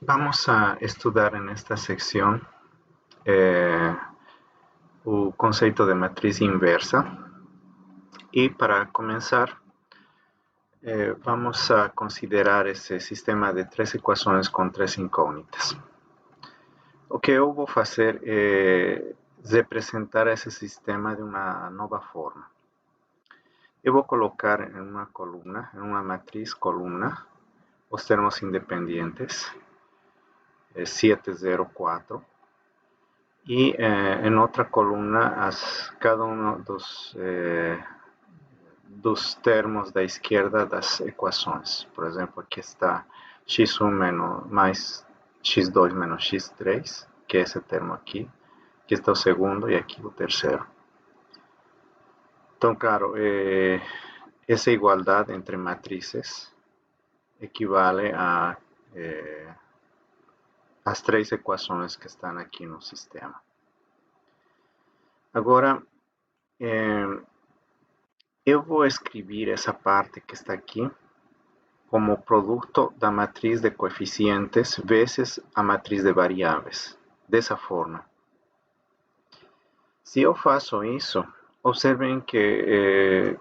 Vamos a estudar en esta sección eh, o conceito de matriz inversa. E para começar, vamos a considerar esse sistema de três equações com três incógnitas. O que eu vou fazer é representar esse sistema de uma nova forma. Eu vou colocar em uma coluna, em uma matriz coluna, os termos independentes, 7, 0, 4. E em outra coluna, cada um dos termos da esquerda das equações. Por exemplo, aqui está x1 mais x2 menos x3, que é esse termo aqui. Aqui está o segundo e aqui o terceiro. Então, claro, essa igualdade entre matrizes equivale a as três equações que estão aqui no sistema. Agora, eu vou escrever essa parte que está aqui como produto da matriz de coeficientes vezes a matriz de variáveis, dessa forma. Se eu faço isso, observem que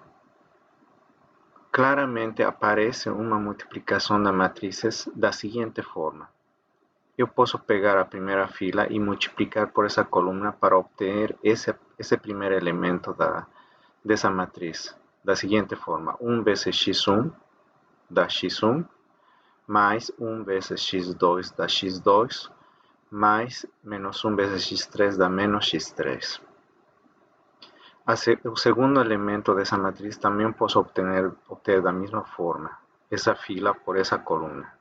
claramente aparece uma multiplicação das matrizes da seguinte forma. Eu posso pegar a primeira fila e multiplicar por essa coluna para obter esse primeiro elemento dessa matriz, da seguinte forma. 1 vezes x1 dá x1, mais 1 vezes x2 dá x2, mais menos 1 vezes x3 dá menos x3. O segundo elemento dessa matriz também posso obter da mesma forma, essa fila por essa coluna.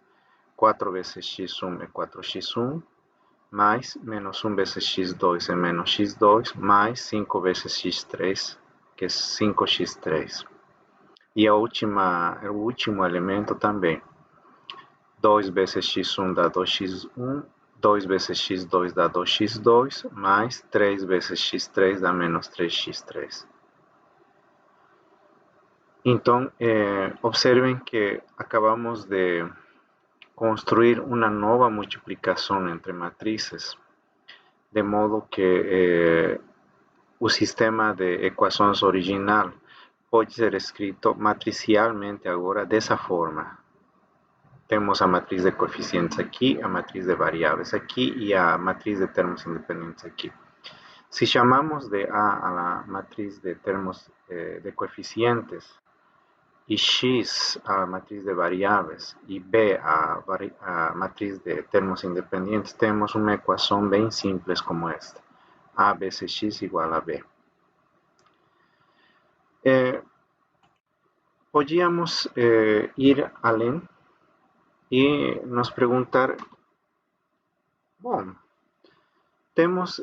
4 vezes x1 é 4x1, mais menos 1 vezes x2 é menos x2, mais 5 vezes x3, que é 5x3. E o último elemento também. 2 vezes x1 dá 2x1, 2 vezes x2 dá 2x2, mais 3 vezes x3 dá menos 3x3. Então, observem que acabamos de construir uma nova multiplicação entre matrizes, de modo que o sistema de equações original pode ser escrito matricialmente agora dessa forma. Temos a matriz de coeficientes aqui, a matriz de variáveis aqui e a matriz de termos independentes aqui. Se chamamos de A matriz de termos de coeficientes e X a matriz de variáveis e B a matriz de termos independentes, temos uma equação bem simples como esta. A vezes X igual a B. Podíamos ir além e nos perguntar, bom, temos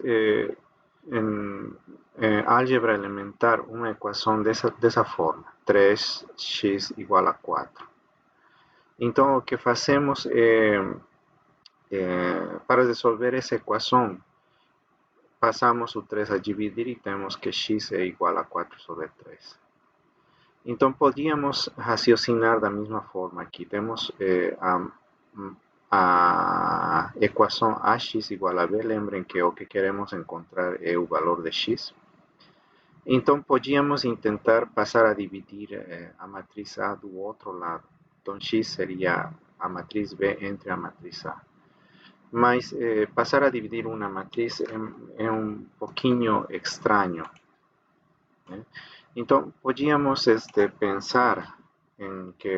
em álgebra elementar uma equação dessa forma, 3x igual a 4. Então, o que fazemos para resolver essa equação, passamos o 3 a dividir e temos que x é igual a 4 sobre 3. Então, podíamos raciocinar da mesma forma aqui. Temos a equação ax igual a b. Lembrem que o que queremos encontrar é o valor de x. Então, podíamos tentar passar a dividir a matriz A do outro lado. Então, x seria a matriz B entre a matriz A. Mas passar a dividir uma matriz é um pouquinho estranho, né? Então, podíamos pensar em que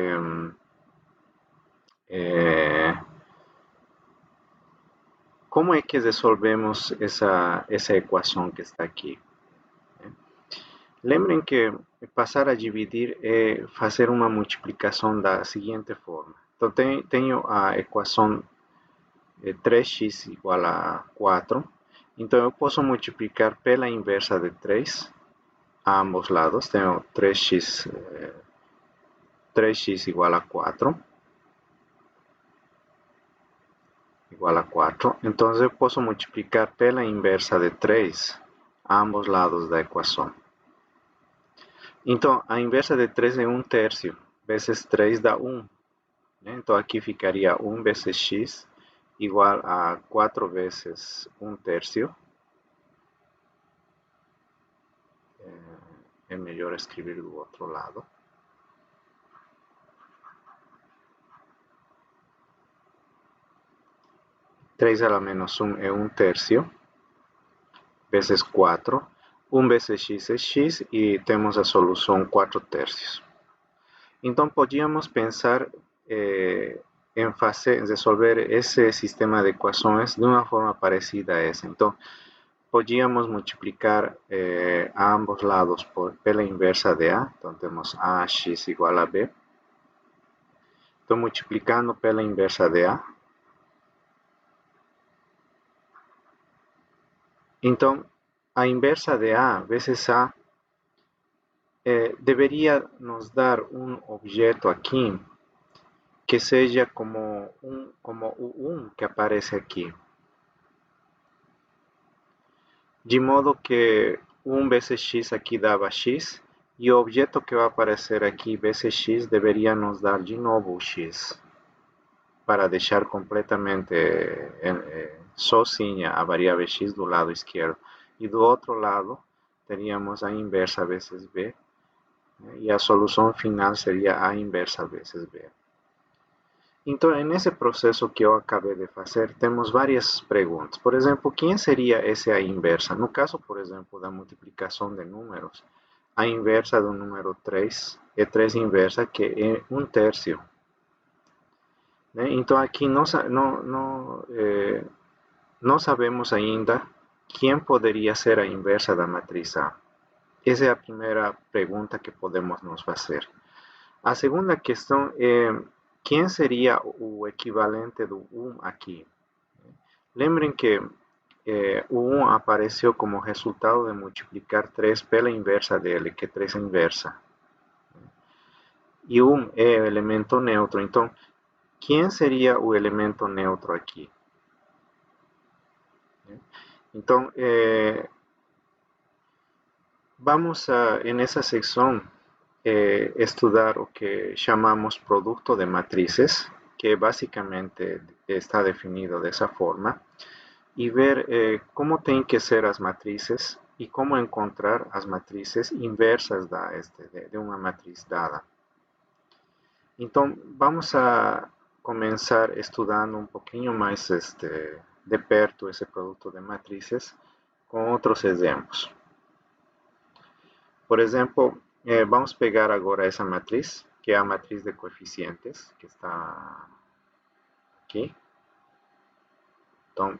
como é que resolvemos essa equação que está aqui? Lembrem que passar a dividir é fazer uma multiplicação da seguinte forma. Então, tenho a equação 3x igual a 4. Então, eu posso multiplicar pela inversa de 3 a ambos lados. Tenho 3x igual a 4. Igual a 4. Então, eu posso multiplicar pela inversa de 3 a ambos lados da equação. Então, a inversa de 3 é 1/3, vezes 3 dá 1. Né? Então, aqui ficaria 1 vezes x igual a 4 veces 1/3. É melhor escrever do outro lado. Três a la menos 1 é 1/3, vezes 4. 1 vezes x é x e temos a solução 4/3. Então, podíamos pensar em resolver esse sistema de equações de uma forma parecida a essa. Então, podíamos multiplicar a ambos lados pela inversa de A. Então, temos AX igual a B. Então, multiplicando pela inversa de A. Então, a inversa de A vezes A deveria nos dar um objeto aqui que seja como o 1 que aparece aqui. De modo que 1 vezes x aqui dava x, e o objeto que vai aparecer aqui vezes x deveria nos dar de novo o x, para deixar completamente sozinha a variável x do lado esquerdo. E do outro lado, teríamos a inversa vezes b, e a solução final seria a inversa vezes b. Então, nesse processo que eu acabei de fazer, temos várias perguntas. Por exemplo, quem seria essa a inversa? No caso, por exemplo, da multiplicação de números, a inversa do número 3 é 3 inversa, que é 1/3. Então, aqui não sabemos ainda quem poderia ser a inversa da matriz A. Essa é a primeira pergunta que podemos nos fazer. A segunda questão é: quem seria o equivalente do 1 aqui? Lembrem que o 1 apareceu como resultado de multiplicar 3 pela inversa dele, que 3 é inversa. E 1 é o elemento neutro. Então, quem seria o elemento neutro aqui? Então, vamos nessa secção estudar o que chamamos produto de matrices, que basicamente está definido dessa forma, e ver como tem que ser as matrices e como encontrar as matrices inversas de uma matriz dada. Então, vamos a começar estudando um pouquinho mais de perto esse produto de matrices com outros exemplos. Por exemplo, vamos pegar agora essa matriz, que é a matriz de coeficientes, que está aqui. Então,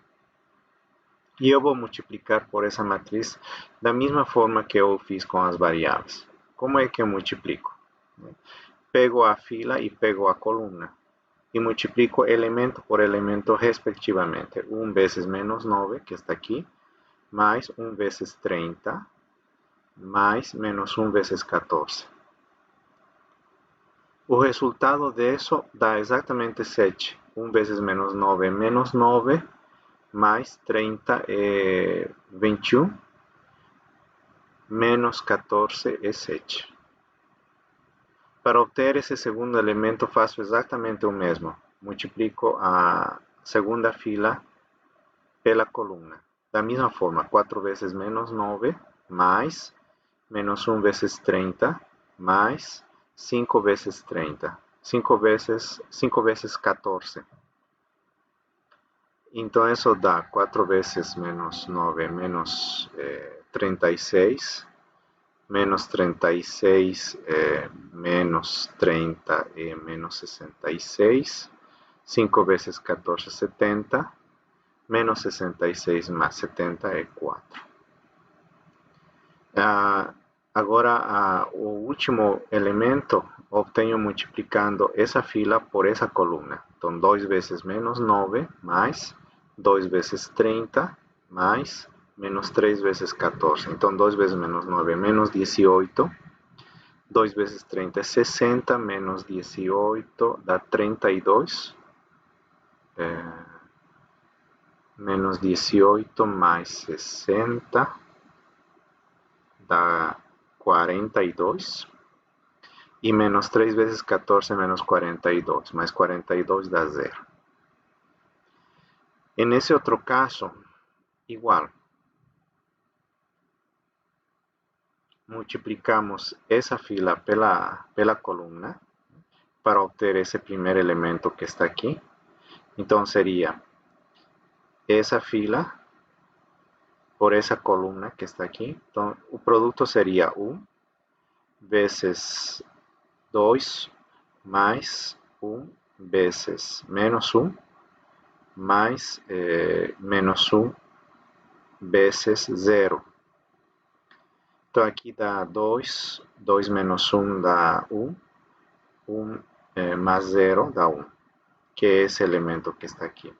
e eu vou multiplicar por essa matriz da mesma forma que eu fiz com as variáveis. Como é que eu multiplico? Pego a fila e pego a coluna. E multiplico elemento por elemento respectivamente. 1 vezes menos 9, que está aqui, mais 1 vezes 30, mais menos 1 vezes 14. O resultado disso dá exatamente 7. 1 vezes menos 9 é menos 9, mais 30 é 21, menos 14 é 7. Para obter esse segundo elemento, faço exatamente o mesmo. Multiplico a segunda fila pela coluna. Da mesma forma, 4 vezes menos 9, mais menos 1 vezes 30, mais 5 vezes 30. 5 vezes 14. Então, isso dá 4 vezes menos 9, menos 36. Menos 36 menos 30 é menos 66. 5 vezes 14 é 70. Menos 66 mais 70 é 4. Agora, o último elemento obtenho multiplicando essa fila por essa coluna. Então, 2 vezes menos 9 mais 2 vezes 30 mais menos 3 vezes 14. Então, 2 vezes menos 9 é menos 18. 2 vezes 30 é 60, menos 18 dá 32. Menos 18 mais 60 dá 42. E menos 3 vezes 14 menos 42. Mais 42 dá 0. En ese otro caso, igual, multiplicamos esa fila pela columna para obter ese primer elemento que está aquí. Entonces sería esa fila por esa columna que está aquí. Entonces, o produto seria 1 vezes 2 mais 1 vezes menos 1 mais menos 1 vezes 0. Então aqui dá 2, 2 menos 1 dá 1, 1 mais 0 dá 1, que é esse elemento que está aqui.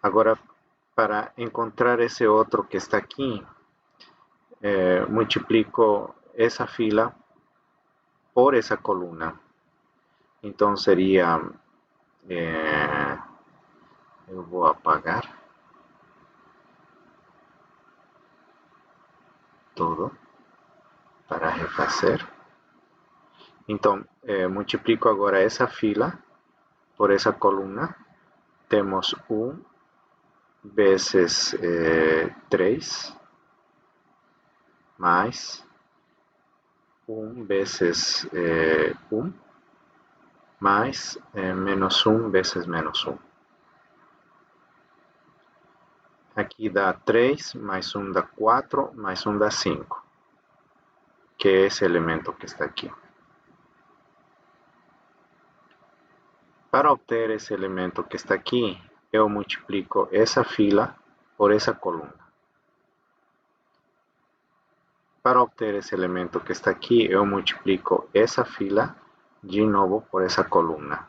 Agora, para encontrar esse outro que está aqui, multiplico essa fila por essa coluna. Então seria, eu vou apagar tudo para refazer. Então, multiplico agora essa fila por essa coluna. Temos 1 vezes 3 mais 1 vezes 1 mais menos 1 vezes menos 1. Aqui dá 3, mais 1 dá 4, mais 1 dá 5, que é esse elemento que está aqui. Para obter esse elemento que está aqui, eu multiplico essa fila por essa coluna. Para obter esse elemento que está aqui, eu multiplico essa fila de novo por essa coluna.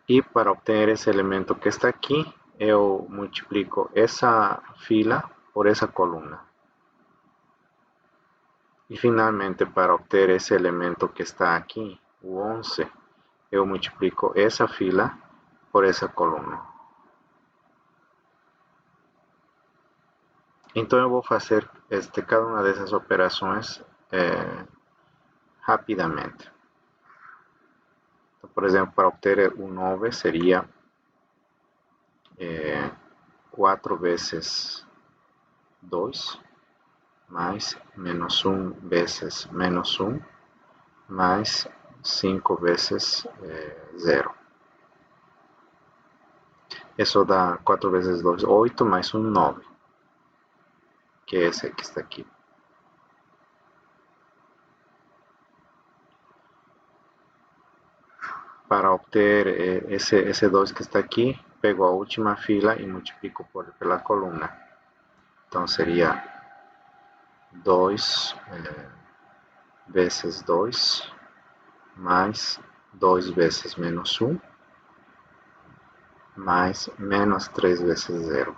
E para obter esse elemento que está aqui, eu multiplico essa fila por essa coluna. E finalmente, para obter esse elemento que está aqui, o 11, eu multiplico essa fila por essa coluna. Então eu vou fazer cada uma dessas operações rapidamente. Então, por exemplo, para obter o 9 seria 4 vezes 2 mais menos 1 vezes menos 1 mais 5 vezes 0. Isso dá 4 vezes 2, 8, mais 1, 9. Que é esse que está aqui. Para obter esse 2 que está aqui, pego a última fila e multiplico pela coluna. Então seria 2 vezes 2 mais 2 vezes menos 1 mais menos 3 vezes 0.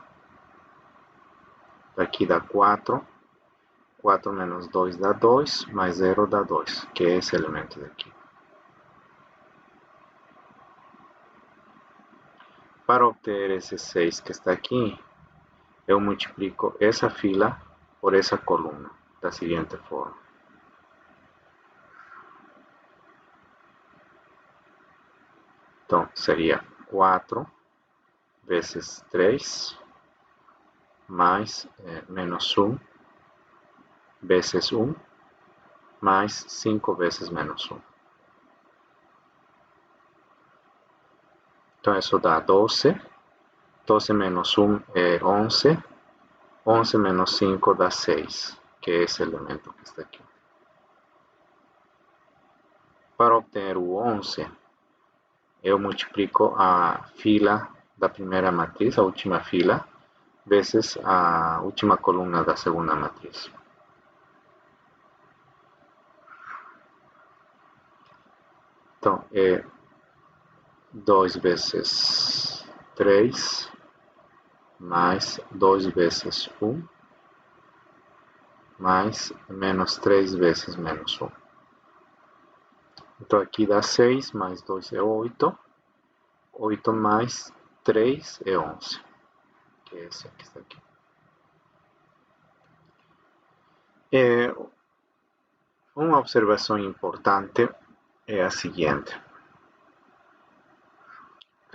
Aqui dá 4. 4 menos 2 dá 2, mais 0 dá 2, que é esse elemento daqui. Para obter esse 6 que está aqui, eu multiplico essa fila por essa coluna, da seguinte forma. Então, seria 4 vezes 3 mais menos 1 vezes 1 mais 5 vezes menos 1. Então, isso dá 12. 12 menos 1 é 11. 11 menos 5 dá 6, que é esse elemento que está aqui. Para obter o 11, eu multiplico a fila da primeira matriz, a última fila, vezes a última coluna da segunda matriz. Então, é 2 vezes 3 mais 2 vezes 1 mais menos 3 vezes menos 1. Então aqui dá 6, mais 2 é 8. 8 mais 3 é 11. Que é esse que está aqui. Uma observação importante é a seguinte.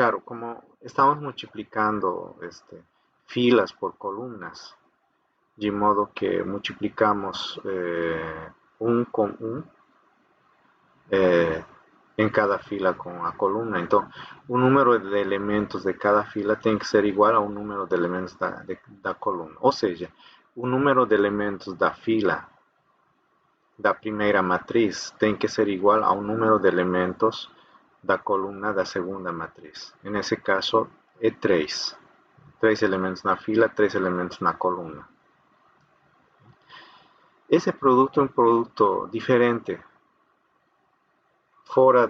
claro, como estamos multiplicando filas por columnas, de modo que multiplicamos um com um em cada fila com a coluna. Então, o número de elementos de cada fila tem que ser igual ao número de elementos da coluna. Ou seja, o número de elementos da fila da primeira matriz tem que ser igual ao número de elementos da coluna da segunda matriz. Nesse caso, é 3. 3 elementos na fila, 3 elementos na coluna. Esse produto é um produto diferente, fora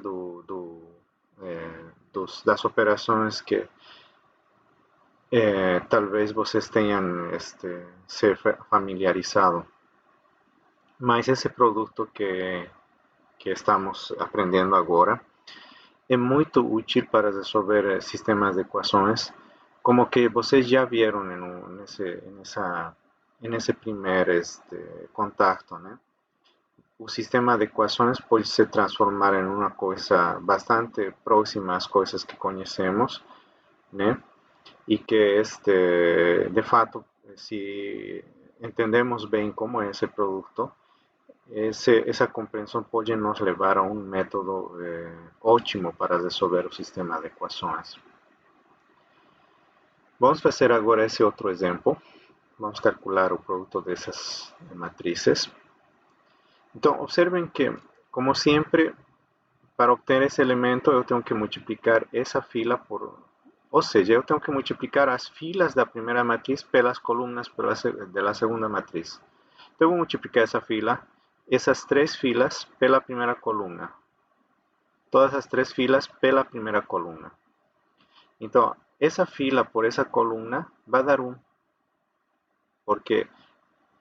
das operações que talvez vocês tenham se familiarizado. Mas esse produto que estamos aprendendo agora é muito útil para resolver sistemas de equações, como que vocês já viram nesse primeiro contato, né? O sistema de equações pode se transformar em uma coisa bastante próxima às coisas que conhecemos, né? E que de fato, se entendemos bem como é esse produto, essa compreensão pode nos levar a um método ótimo para resolver o sistema de equações. Vamos fazer agora esse outro exemplo. Vamos calcular o produto dessas matrizes. Então, observem que, como sempre, para obter esse elemento, eu tenho que multiplicar essa fila por... Ou seja, eu tenho que multiplicar as filas da primeira matriz pelas colunas da segunda matriz. Então, eu vou multiplicar essa fila, essas 3 filas pela primeira coluna. Todas as 3 filas pela primeira coluna. Então, essa fila por essa coluna vai dar 1. Porque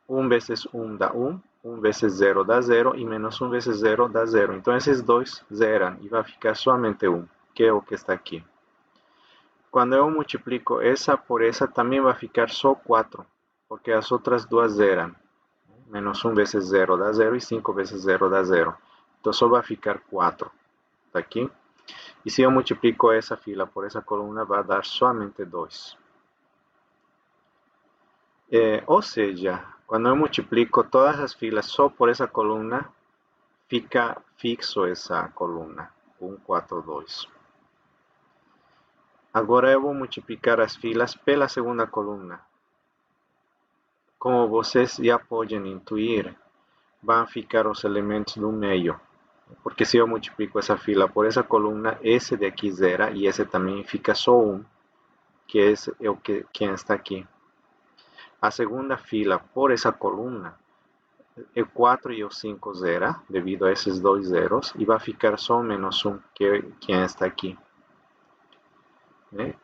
1 vezes 1 dá 1, 1 vezes 0 dá 0 e menos 1 vezes 0 dá 0. Então, esses dois zeram e vai ficar somente 1, que é o que está aqui. Quando eu multiplico essa por essa, também vai ficar só 4, porque as outras duas zeram. Menos 1 vezes 0 dá 0 e 5 vezes 0 dá 0. Então, só vai ficar 4. Está aqui. E se eu multiplico essa fila por essa coluna, vai dar somente 2. Ou seja, quando eu multiplico todas as filas só por essa coluna, fica fixo essa coluna, 1, 4, 2. Agora eu vou multiplicar as filas pela segunda coluna. Como vocês já podem intuir, vão ficar os elementos do meio. Porque se eu multiplico essa fila por essa coluna, esse daqui zera e esse também fica só 1, que esse é quem está aqui. A segunda fila por essa coluna, o 4 e o 5 zera, devido a esses dois zeros, e vai ficar só menos 1, que é quem está aqui. Né?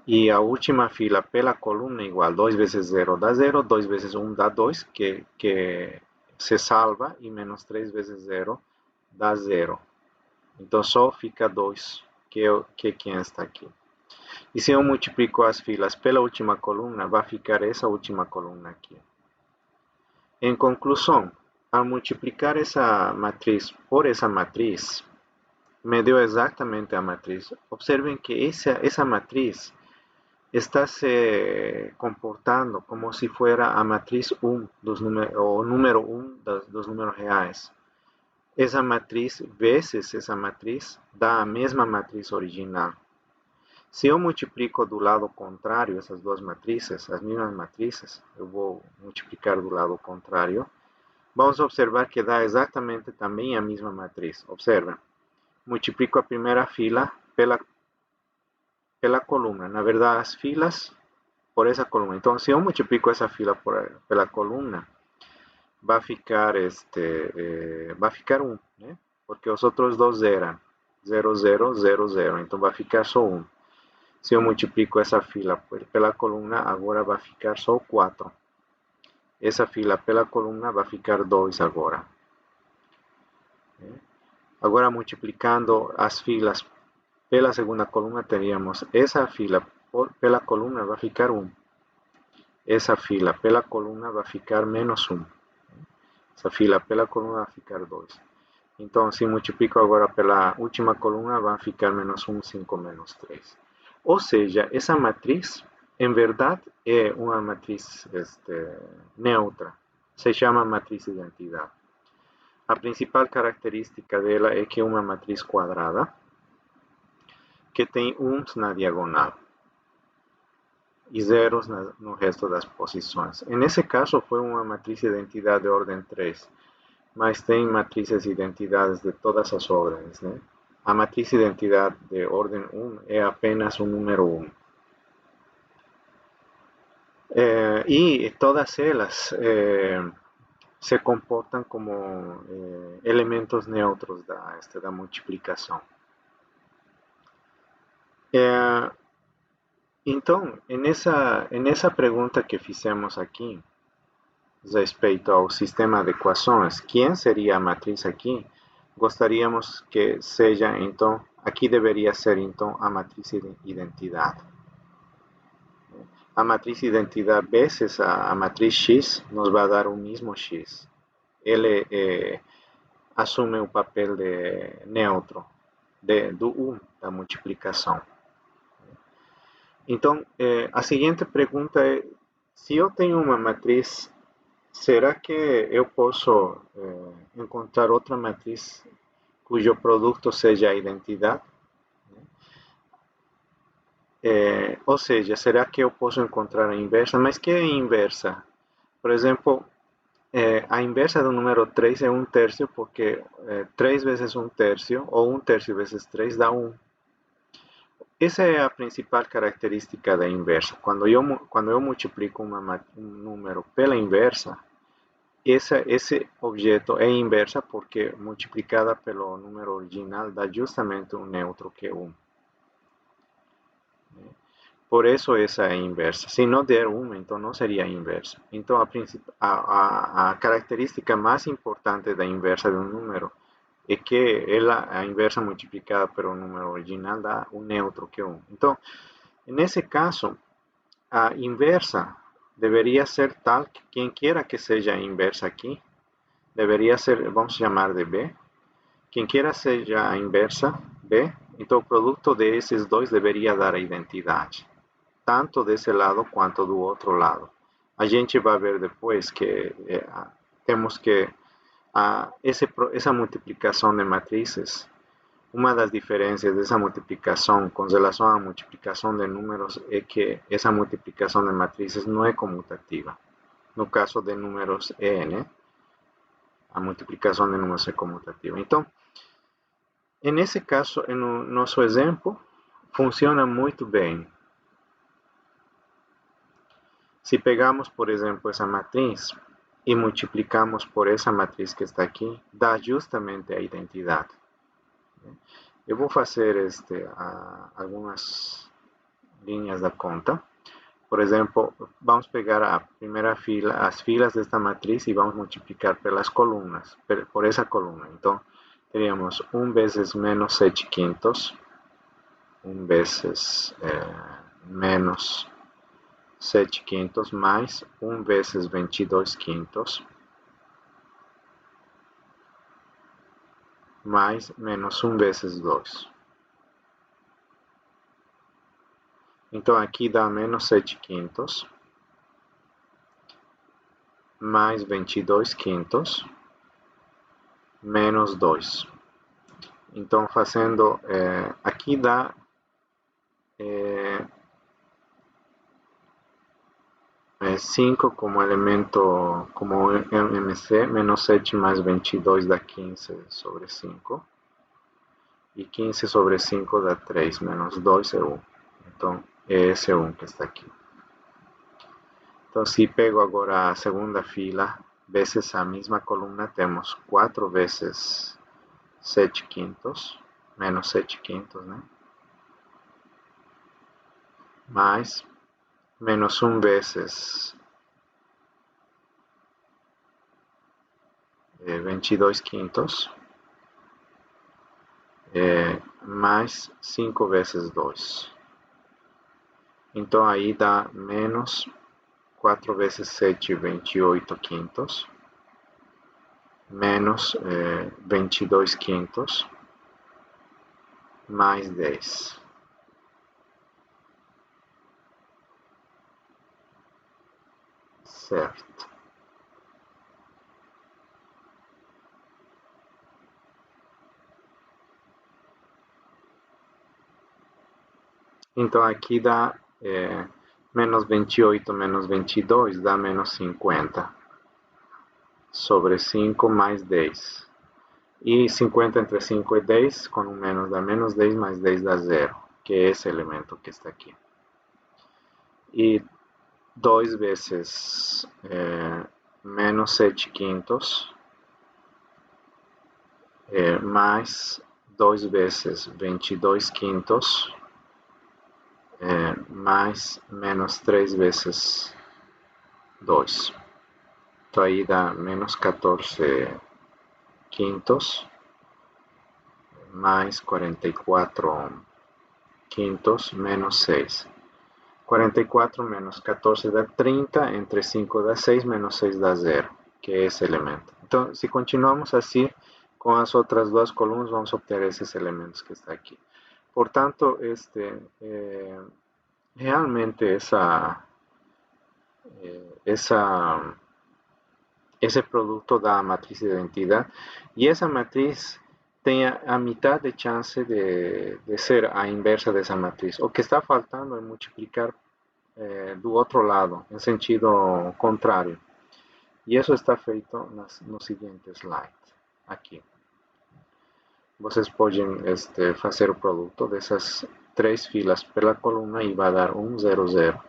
E a última fila pela coluna igual, 2 vezes 0 dá 0, 2 vezes 1 dá 2, que se salva, e menos 3 vezes 0 dá 0. Então só fica 2, que é quem está aqui. E se eu multiplico as filas pela última coluna, vai ficar essa última coluna aqui. Em conclusão, ao multiplicar essa matriz por essa matriz, me deu exatamente a matriz. Observem que essa matriz está se comportando como se fosse a matriz 1, o número 1 dos números reais. Essa matriz vezes essa matriz dá a mesma matriz original. Se eu multiplico do lado contrário essas duas matrizes, as mesmas matrizes, eu vou multiplicar do lado contrário, vamos observar que dá exatamente também a mesma matriz. Observem, multiplico a primeira fila pela coluna. Na verdade, as filas por essa coluna. Então, se eu multiplico essa fila pela coluna, vai ficar, vai ficar 1, né? Porque os outros dois eram 0, 0, 0, 0. Então, vai ficar só 1. Se eu multiplico essa fila pela coluna, agora vai ficar só 4. Essa fila pela coluna vai ficar 2 agora. Agora, multiplicando as filas pela segunda coluna, teríamos essa fila pela coluna vai ficar 1. Essa fila pela coluna vai ficar menos 1. Essa fila pela coluna vai ficar 2. Então, se multiplico agora pela última coluna, vai ficar menos 1, 5, menos 3. Ou seja, essa matriz, em verdade, é uma matriz neutra. Se chama matriz de identidade. A principal característica dela é que é uma matriz quadrada que tem uns na diagonal e zeros no resto das posições. Nesse caso, foi uma matriz de identidade de ordem 3, mas tem matrizes de identidades de todas as ordens, né? A matriz de identidade de ordem 1 é apenas um número 1. E todas elas se comportam como elementos neutros da multiplicação. Então, nessa pergunta que fizemos aqui, respeito ao sistema de equações, quem seria a matriz aqui? Gostaríamos que seja, então, aqui deveria ser, então, a matriz de identidade. A matriz de identidade vezes a matriz X nos vai dar o mesmo X. Ele assume o papel de neutro do 1 da multiplicação. Então, a seguinte pergunta é, se eu tenho uma matriz, será que eu posso encontrar outra matriz cujo produto seja a identidade? Ou seja, será que eu posso encontrar a inversa? Mas que é a inversa? Por exemplo, a inversa do número 3 é 1/3, porque 3 vezes 1/3, ou 1/3 vezes 3 dá 1. Essa é a principal característica da inversa. Quando eu multiplico um número pela inversa, esse objeto é inversa porque multiplicada pelo número original dá justamente um neutro que é 1. Por isso essa é inversa. Se não der 1, então não seria inversa. Então a característica mais importante da inversa de um número é que a inversa multiplicada pelo número original dá um neutro que é 1. Então, nesse caso, a inversa deveria ser tal que quem quiera que seja a inversa aqui, deveria ser, vamos chamar de B. Quem quiera seja a inversa, B, então o produto desses dois deveria dar a identidade, tanto desse lado quanto do outro lado. A gente vai ver depois que temos que essa multiplicação de matrizes, uma das diferenças dessa multiplicação com relação à multiplicação de números é que essa multiplicação de matrizes não é comutativa. No caso de números n, a multiplicação de números é comutativa. Então, nesse caso, no nosso exemplo, funciona muito bem. Se pegamos, por exemplo, essa matriz e multiplicamos por essa matriz que está aqui, dá justamente a identidade. Eu vou fazer algumas linhas da conta. Por exemplo, vamos pegar a primeira fila, as filas desta matriz e vamos multiplicar pelas colunas, por essa coluna. Então, teríamos 1 vezes menos 7/5, 1 vezes menos 7/5 mais 1 vezes 22/5 mais menos 1 vezes 2. Então aqui dá menos 7/5 mais 22/5 menos 2. Então fazendo, aqui dá 5 como elemento, como MC, menos 7 mais 22 dá 15 sobre 5. E 15 sobre 5 dá 3, menos 2 é 1. Então, é esse 1 que está aqui. Então, se pego agora a segunda fila, vezes a mesma coluna, temos 4 vezes 7/5, menos 7/5, né? Mais, menos 1 vezes 22/5, mais 5 vezes 2. Então, aí dá menos 4 vezes 7, 28/5, menos 22/5, mais 10. Certo. Então aqui dá menos 28 menos 22 dá menos 50 sobre 5 mais 10. E 50 entre 5 e 10, com um menos dá menos 10, mais 10 dá 0, que é esse elemento que está aqui. E 2 vezes menos 7 quintos, mais 2 vezes 22 quintos, mais menos 3 vezes 2. Então aí dá menos 14 quintos, mais 44 quintos, menos 6. 44 menos 14 dá 30, entre 5 dá 6, menos 6 dá 0, que é esse elemento. Então, se continuamos assim, com as outras duas colunas, vamos obter esses elementos que está aqui. Portanto, realmente esse produto da matriz de identidade, e essa matriz tem a mitad de chance de ser a inversa dessa matriz. O que está faltando é multiplicar do outro lado, em sentido contrário. E isso está feito no seguinte slide, aqui. Vocês podem fazer o produto dessas três filas pela coluna e vai dar 1, 0, 0.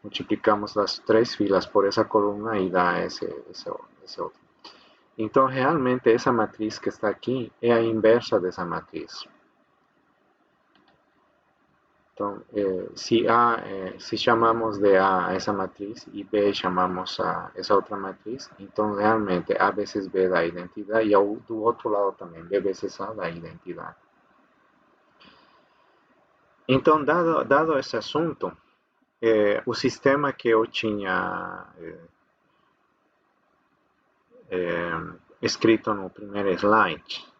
Multiplicamos as três filas por essa coluna e dá esse outro. Então, realmente, essa matriz que está aqui é a inversa dessa matriz. Então, se chamamos de A essa matriz e B chamamos a essa outra matriz, então realmente A vezes B dá identidade e do outro lado também, B vezes A dá identidade. Então, dado esse assunto, o sistema que eu tinha escrito no primeiro slide,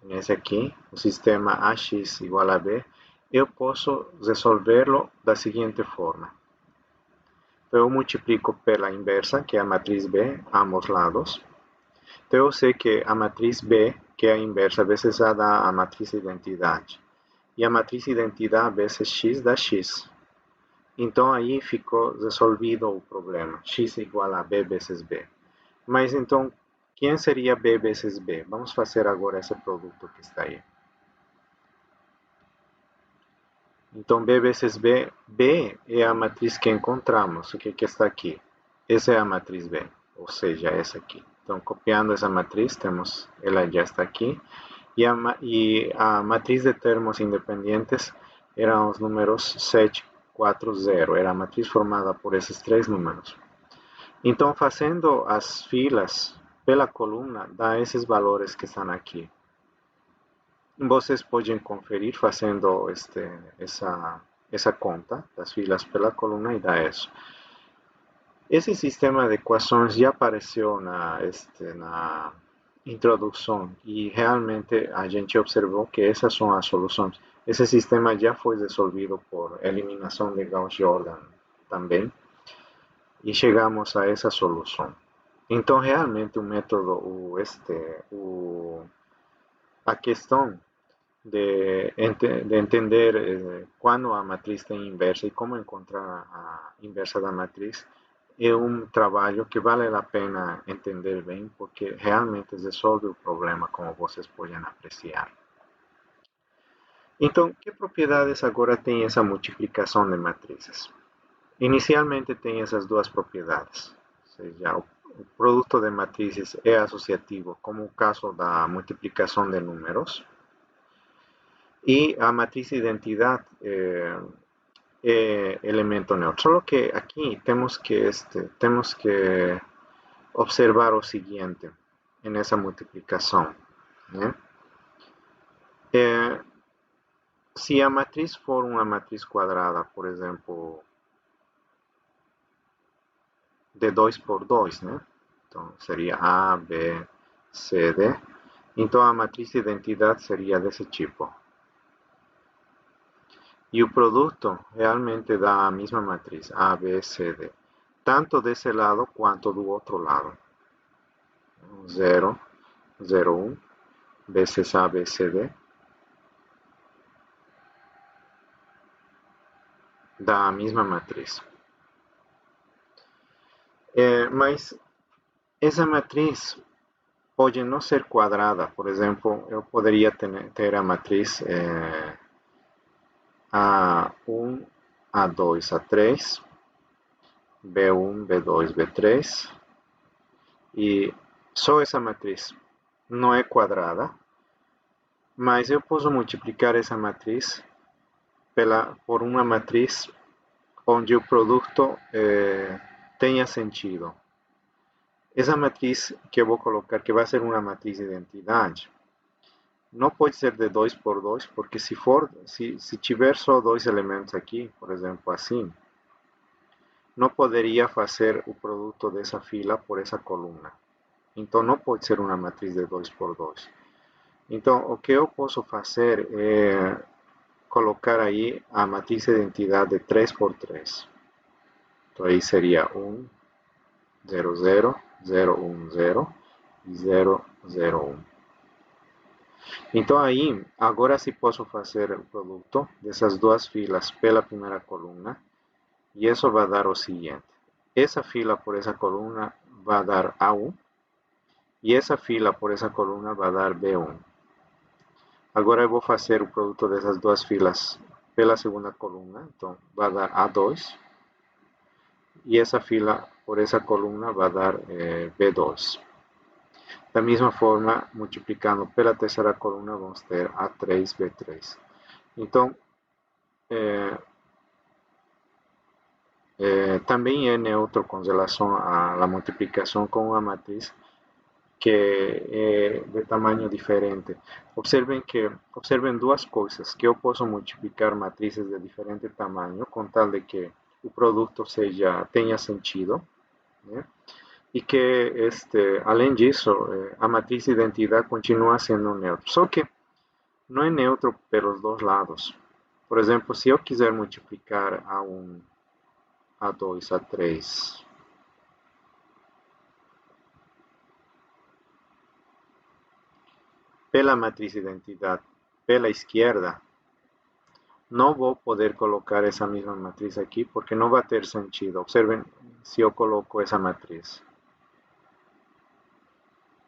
nesse aqui, o sistema AX igual a B, eu posso resolvê-lo da seguinte forma. Eu multiplico pela inversa, que é a matriz B, ambos lados. Então eu sei que a matriz B, que é a inversa, vezes A dá a matriz identidade. E a matriz identidade vezes X dá X. Então aí ficou resolvido o problema. X é igual a B vezes B. Mas então, quem seria B vezes B? Vamos fazer agora esse produto que está aí. Então, B vezes B, B é a matriz que encontramos, o que está aqui. Essa é a matriz B, ou seja, essa aqui. Então, copiando essa matriz, ela já está aqui. E a matriz de termos independentes eram os números 7, 4, 0. Era a matriz formada por esses três números. Então, fazendo as filas pela coluna, dá esses valores que estão aqui. Vocês podem conferir fazendo essa conta das filas pela coluna e dá isso. Esse sistema de equações já apareceu na introdução e realmente a gente observou que essas são as soluções. Esse sistema já foi resolvido por eliminação de Gauss-Jordan também e chegamos a essa solução. Então, realmente, o método, a questão de entender quando a matriz tem inversa e como encontrar a inversa da matriz é um trabalho que vale a pena entender bem, porque realmente resolve o problema, como vocês podem apreciar. Então, que propriedades agora tem essa multiplicação de matrizes? Inicialmente tem essas duas propriedades, ou seja, o produto de matrizes é associativo, como o caso da multiplicação de números, e a matriz de identidade é elemento neutro. Só que aqui temos que observar o seguinte nessa multiplicação, né? Se a matriz for uma matriz quadrada, por exemplo, de 2 por 2, né? Então seria A, B, C, D. Então a matriz de identidade seria desse tipo. E o produto realmente dá a mesma matriz, A, B, C, D. Tanto desse lado quanto do outro lado. 0, 0, 1, vezes A, B, C, D. Dá a mesma matriz. Mas essa matriz pode não ser quadrada. Por exemplo, eu poderia ter a matriz A1, A2, A3, B1, B2, B3, e só essa matriz não é quadrada, mas eu posso multiplicar essa matriz por uma matriz onde o produto tenha sentido. Essa matriz que eu vou colocar, que vai ser uma matriz de identidade, não pode ser de 2 por 2, porque se tiver só dois elementos aqui, por exemplo, assim, não poderia fazer o produto dessa fila por essa coluna. Então, não pode ser uma matriz de 2 por 2. Então, o que eu posso fazer é colocar aí a matriz de identidade de 3 por 3. Então, aí seria 1, 0, 0, 0, 1, 0 e 0, 0, 1. Então, aí, agora sim posso fazer o produto dessas duas filas pela primeira coluna, e isso vai dar o seguinte. Essa fila por essa coluna vai dar A1, e essa fila por essa coluna vai dar B1. Agora eu vou fazer o produto dessas duas filas pela segunda coluna, então vai dar A2, e essa fila por essa coluna vai dar B2. Da mesma forma, multiplicando pela terceira coluna, vamos ter A3, B3. Então, também é neutro com relação à multiplicação com uma matriz que é de tamanho diferente. Observem duas coisas, que eu posso multiplicar matrizes de diferente tamanho, com tal de que o produto tenha sentido, né? E que, além disso, a matriz de identidade continua sendo neutro. Só que não é neutro pelos dois lados. Por exemplo, se eu quiser multiplicar A1, A2, A3, pela matriz de identidade pela esquerda, não vou poder colocar essa mesma matriz aqui porque não vai ter sentido. Observem se eu coloco essa matriz.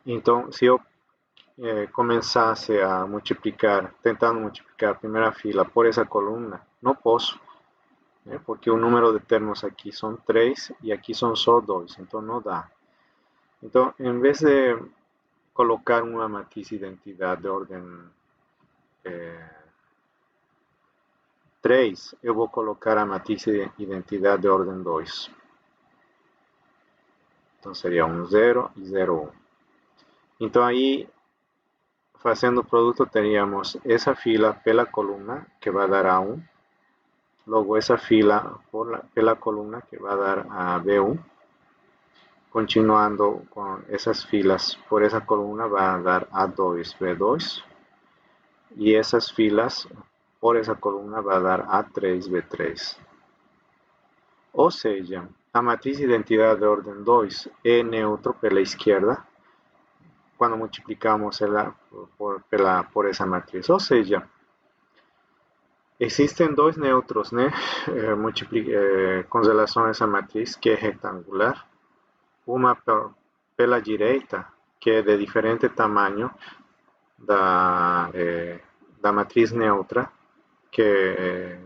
Então, se eu começasse a multiplicar, tentando multiplicar a primeira fila por essa coluna, não posso, né? Porque o número de termos aqui são 3 e aqui são só 2, então não dá. Então, em vez de colocar uma matriz de identidade de ordem 3, eu vou colocar a matriz de identidade de ordem 2. Então seria 1, 0 e 0, 1. Então aí, fazendo o produto, teríamos essa fila pela coluna, que vai dar A1. Logo, essa fila pela coluna, que vai dar a B1. Continuando com essas filas por essa coluna, vai dar A2, B2. E essas filas por essa coluna vai dar A3, B3. Ou seja, a matriz de identidade de ordem 2 é neutro pela esquerda quando multiplicamos ela por essa matriz. Ou seja, existem dois neutros, né, com relação a essa matriz, que é retangular. Uma pela direita, que é de diferente tamanho da matriz neutra, que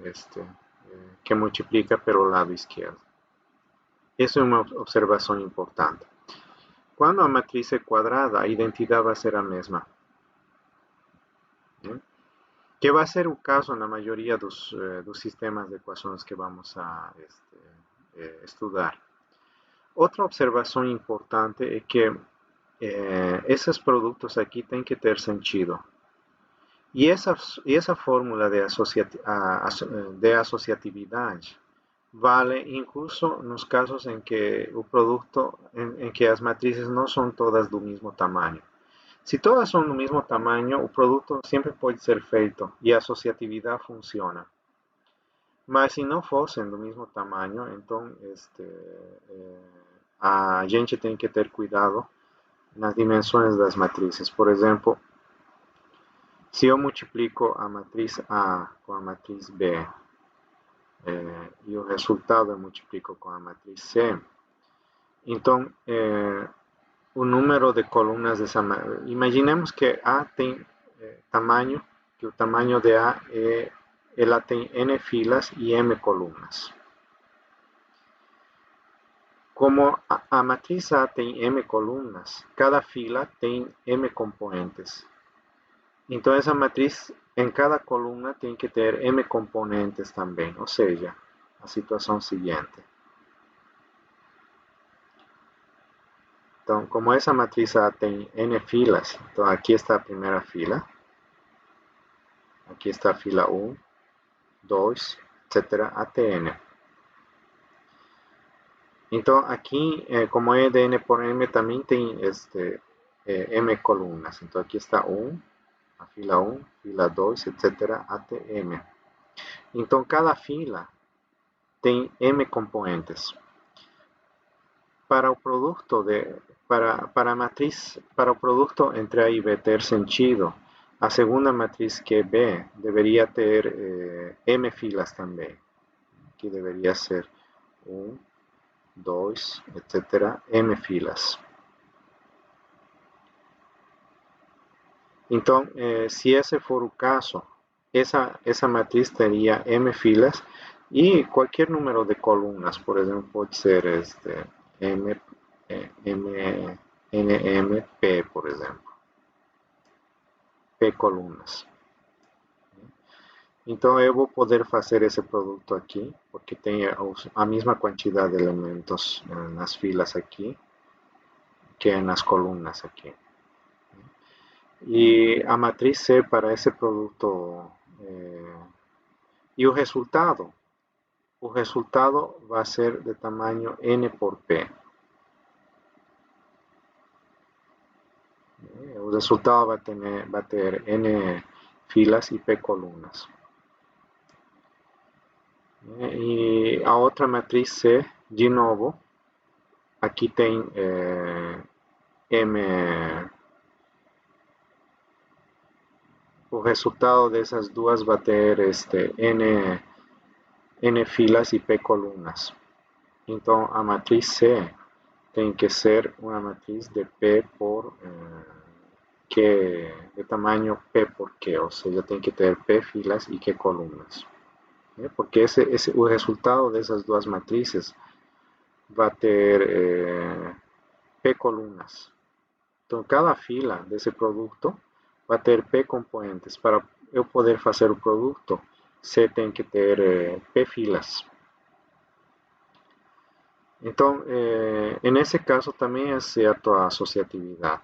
multiplica pelo lado esquerdo. Essa é uma observação importante. Quando a matriz é quadrada, a identidade vai ser a mesma, né? Que vai ser o caso na maioria dos sistemas de equações que vamos a estudar. Outra observação importante é que esses produtos aqui têm que ter sentido. E essa fórmula de associatividade vale incluso nos casos em que o produto, em que as matrizes não são todas do mesmo tamanho. Se todas são do mesmo tamanho, o produto sempre pode ser feito e a associatividade funciona. Mas se não fossem do mesmo tamanho, então a gente tem que ter cuidado nas dimensões das matrizes. Por exemplo, se eu multiplico a matriz A com a matriz B e o resultado eu multiplico com a matriz C, então o número de colunas dessa matriz. Imaginemos que A tem tamanho, que o tamanho de A ela tem N filas e M colunas. Como a matriz A tem M colunas, cada fila tem M componentes. Então, essa matriz, em cada coluna, tem que ter M componentes também. Ou seja, a situação seguinte. Então, como essa matriz A tem N filas, então aqui está a primeira fila. Aqui está a fila 1, 2, etc. até N. Então, aqui, como é de N por M, também tem M colunas. Então, aqui está 1, a fila 1, fila 2, etc. até M. Então, cada fila tem M componentes. Para o produto para a matriz, para o produto entre A e B ter sentido, a segunda matriz, que é B, deveria ter M filas também, que deveria ser 1, 2, etc., M filas. Então, se esse for o caso, essa matriz teria M filas e qualquer número de colunas, por exemplo, pode ser M, M, NM, P, por exemplo. P colunas. Então, eu vou poder fazer esse produto aqui, porque tem a mesma quantidade de elementos nas filas aqui, que nas colunas aqui. E a matriz C para esse produto e o resultado vai ser de tamanho N por P. O resultado vai ter N filas e P colunas. E a outra matriz C, de novo, aqui tem M. O resultado dessas duas vai ter N filas e P colunas. Então, a matriz C tem que ser uma matriz de P por Q, de tamanho P por Q, ou seja, tem que ter P filas e Q colunas. Porque o resultado dessas duas matrizes vai ter P colunas. Então, cada fila desse produto vai ter P componentes. Para eu poder fazer o produto, C tem que ter P filas. Então, nesse caso também é certo a associatividade.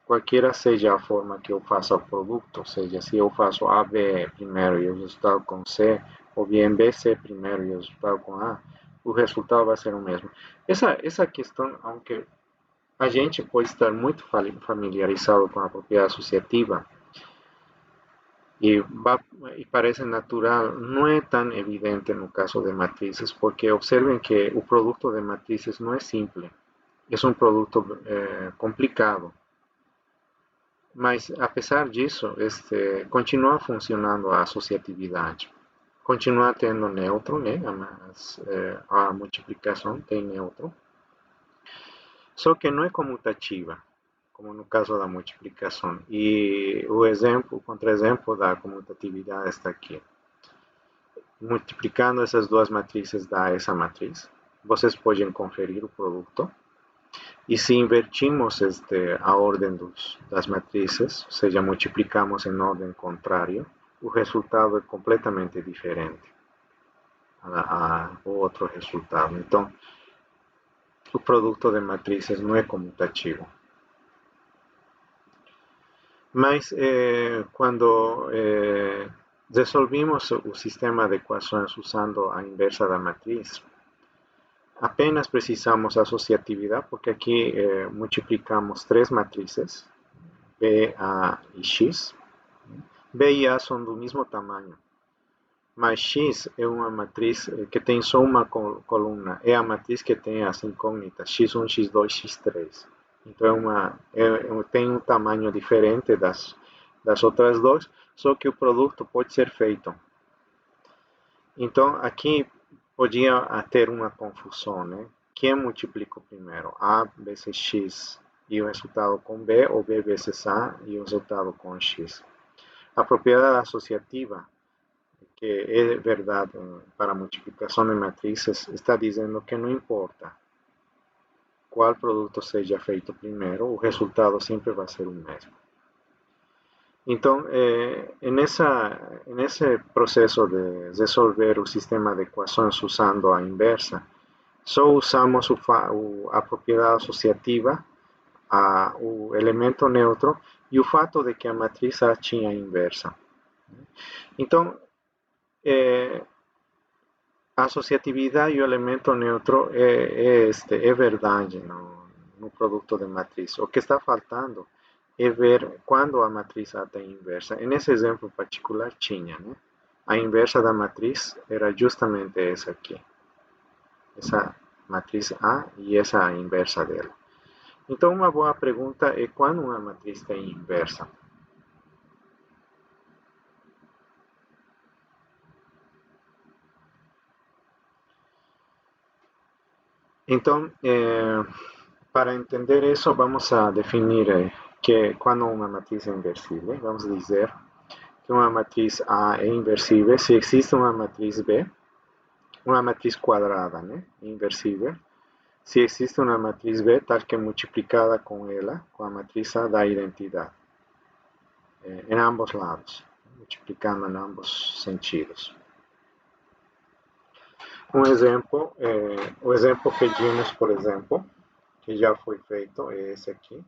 Qualquer seja a forma que eu faça o produto, ou seja, se eu faço AB primeiro e o resultado com C, ou bem BC primeiro e o resultado com A, o resultado vai ser o mesmo. Essa questão, aunque a gente pode estar muito familiarizado com a propriedade associativa e parece natural, não é tão evidente no caso de matrizes, porque observen que o produto de matrizes não é simples, é um produto complicado. Mas, apesar disso, continua funcionando a associatividade. Continua tendo neutro, né? Mas a multiplicação tem neutro. Só que não é comutativa, como no caso da multiplicação. E o contra-exemplo da comutatividade está aqui. Multiplicando essas duas matrizes dá essa matriz. Vocês podem conferir o produto. E se invertimos a ordem das matrizes, ou seja, multiplicamos em ordem contrária, o resultado é completamente diferente ao outro resultado. Então, o produto de matrizes não é comutativo. Mas quando resolvimos o sistema de equações usando a inversa da matriz, apenas precisamos associatividade, porque aqui multiplicamos três matrizes, B, A e X. B e A são do mesmo tamanho. mas X é uma matriz que tem só uma coluna. É a matriz que tem as incógnitas x1, x2, x3. Então tem um tamanho diferente das outras duas, só que o produto pode ser feito. Então aqui podia ter uma confusão, né? Quem multiplica primeiro? A vezes X e o resultado com B, ou B vezes A e o resultado com X. A propriedade associativa, que é verdade para multiplicação de matrizes, está dizendo que não importa qual produto seja feito primeiro, o resultado sempre vai ser o mesmo. Então, nesse processo de resolver o sistema de equações usando a inversa, só usamos a propriedade associativa, o elemento neutro e o fato de que a matriz A tinha inversa. Então, a associatividade e o elemento neutro é verdade no produto de matriz. O que está faltando é ver quando a matriz A tem inversa. Nesse exemplo particular tinha, né? A inversa da matriz era justamente essa aqui. Essa matriz A e essa a inversa dela. Então, uma boa pergunta é quando uma matriz tem inversa. Então, para entender isso, vamos a definir que quando uma matriz é inversível, vamos dizer que uma matriz A é inversível se existe uma matriz B, uma matriz quadrada, né, inversível, se existe uma matriz B tal que multiplicada com ela, com a matriz A, dá identidade, em ambos lados, multiplicando em ambos sentidos. Um exemplo, o exemplo que vimos, por exemplo, que já foi feito, é esse aqui.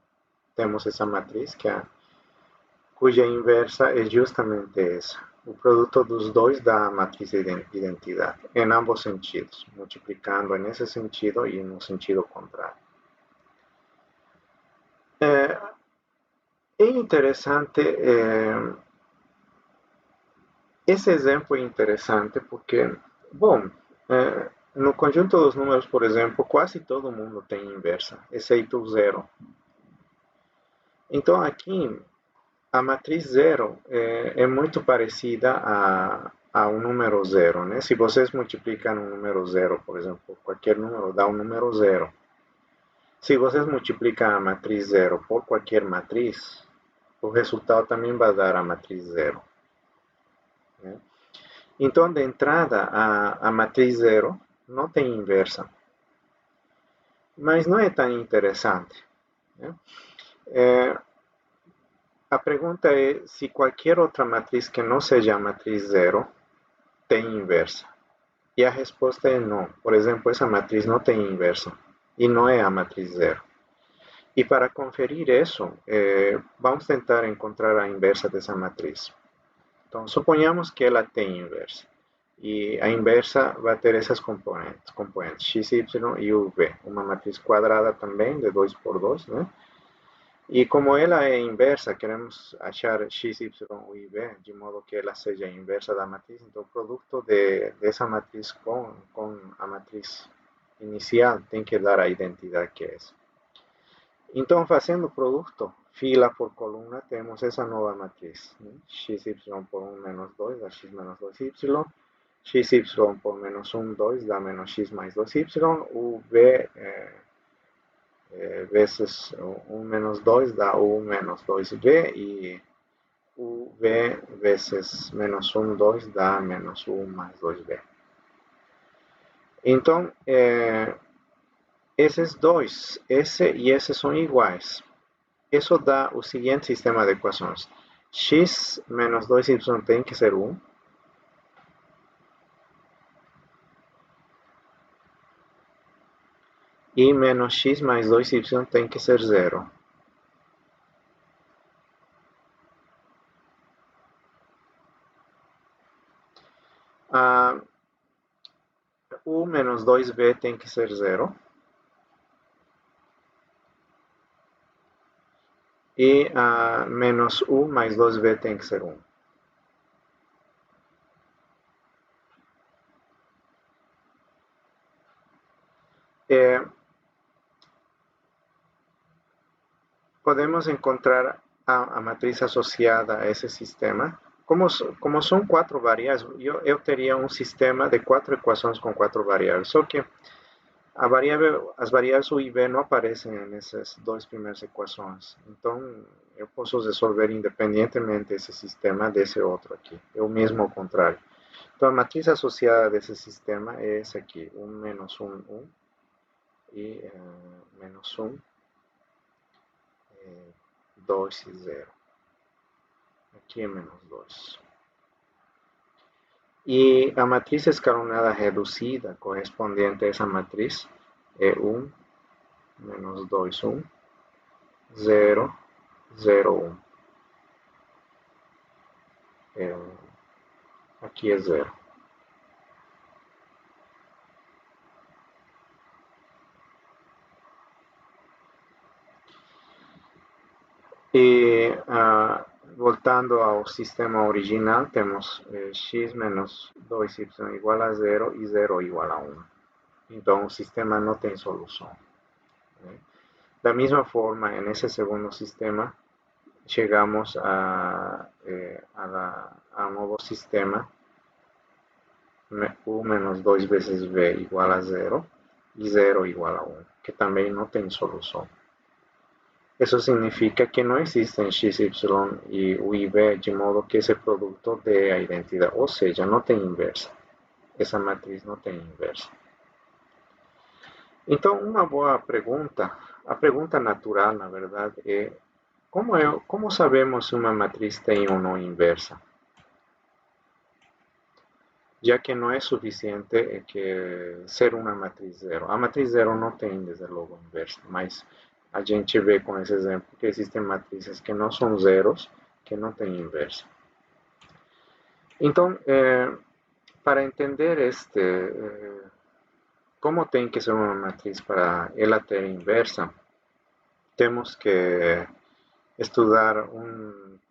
Temos essa matriz cuja inversa é justamente essa. O produto dos dois dá a matriz de identidade, em ambos sentidos, multiplicando nesse sentido e no sentido contrário. É interessante, esse exemplo é interessante porque, bom, no conjunto dos números, por exemplo, quase todo mundo tem inversa, exceto o zero. Então aqui a matriz zero é muito parecida ao número zero, né? Se vocês multiplicam um número zero, por exemplo, qualquer número dá um número zero. Se vocês multiplicam a matriz zero por qualquer matriz, o resultado também vai dar a matriz zero, né? Então, de entrada, a matriz zero não tem inversa. Mas não é tão interessante, né? A pergunta é se qualquer outra matriz que não seja a matriz zero tem inversa. E a resposta é não. Por exemplo, essa matriz não tem inversa e não é a matriz zero. E para conferir isso, vamos tentar encontrar a inversa dessa matriz. Então, suponhamos que ela tem inversa. E a inversa vai ter essas componentes x, y e u, v. Uma matriz quadrada também, de 2 por 2, né? E como ela é inversa, queremos achar x, y, u e v, de modo que ela seja inversa da matriz. Então, o produto dessa matriz com a matriz inicial tem que dar a identidade que é essa. Então, fazendo o produto, fila por coluna, temos essa nova matriz, né? Xy por 1 menos 2 dá x menos 2y, xy por menos 1, 2 dá menos x mais 2y, o v vezes 1 menos 2 dá 1 menos 2v, e o v vezes menos 1, 2 dá menos 1 mais 2v. Então, esses dois, esse e esse são iguais. Isso dá o seguinte sistema de equações. X menos 2y tem que ser 1. E menos x mais 2y tem que ser 0. U menos 2v tem que ser 0. E menos u mais 2v tem que ser 1. Eh, podemos encontrar a matriz asociada a esse sistema. Como são quatro variáveis, eu teria um sistema de quatro equações com quatro variáveis, só que as variáveis U e V não aparecem nessas duas primeiras equações. Então, eu posso resolver independentemente esse sistema desse outro aqui. É o mesmo ao contrário. Então, a matriz associada desse sistema é essa aqui. 1 menos 1, 1. E menos 1, 2 e 0. Aqui é menos 2. E a matriz escalonada reduzida correspondente a essa matriz é 1, menos 2, 1, 0, 0, 1. Aqui é 0. E voltando ao sistema original, temos x menos 2y igual a 0 e 0 igual a 1. Então, o sistema não tem solução. Né? Da mesma forma, nesse segundo sistema, chegamos a um novo sistema, u menos 2 vezes v igual a 0 e 0 igual a 1, que também não tem solução. Isso significa que não existem x, y e u e v de modo que esse produto dê a identidade, ou seja, não tem inversa. Essa matriz não tem inversa. Então, uma boa pergunta, a pergunta natural, na verdade, é como sabemos se uma matriz tem ou não inversa? Já que não é suficiente que ser uma matriz zero. A matriz zero não tem, desde logo, inversa, mas a gente vê com esse exemplo que existem matrizes que não são zeros, que não têm inversa. Então, para entender como tem que ser uma matriz para ela ter inversa, temos que estudar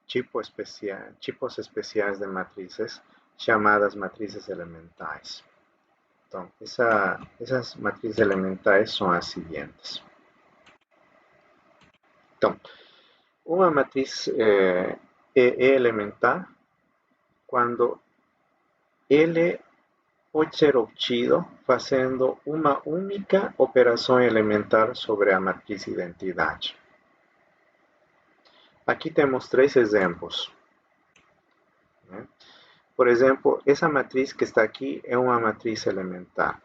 tipos especiais de matrizes chamadas matrizes elementais. Então, essas matrizes elementais são as seguintes. Então, uma matriz é elementar quando ele pode ser obtido fazendo uma única operação elementar sobre a matriz identidade. Aqui temos três exemplos. Né? Por exemplo, essa matriz que está aqui é uma matriz elementar.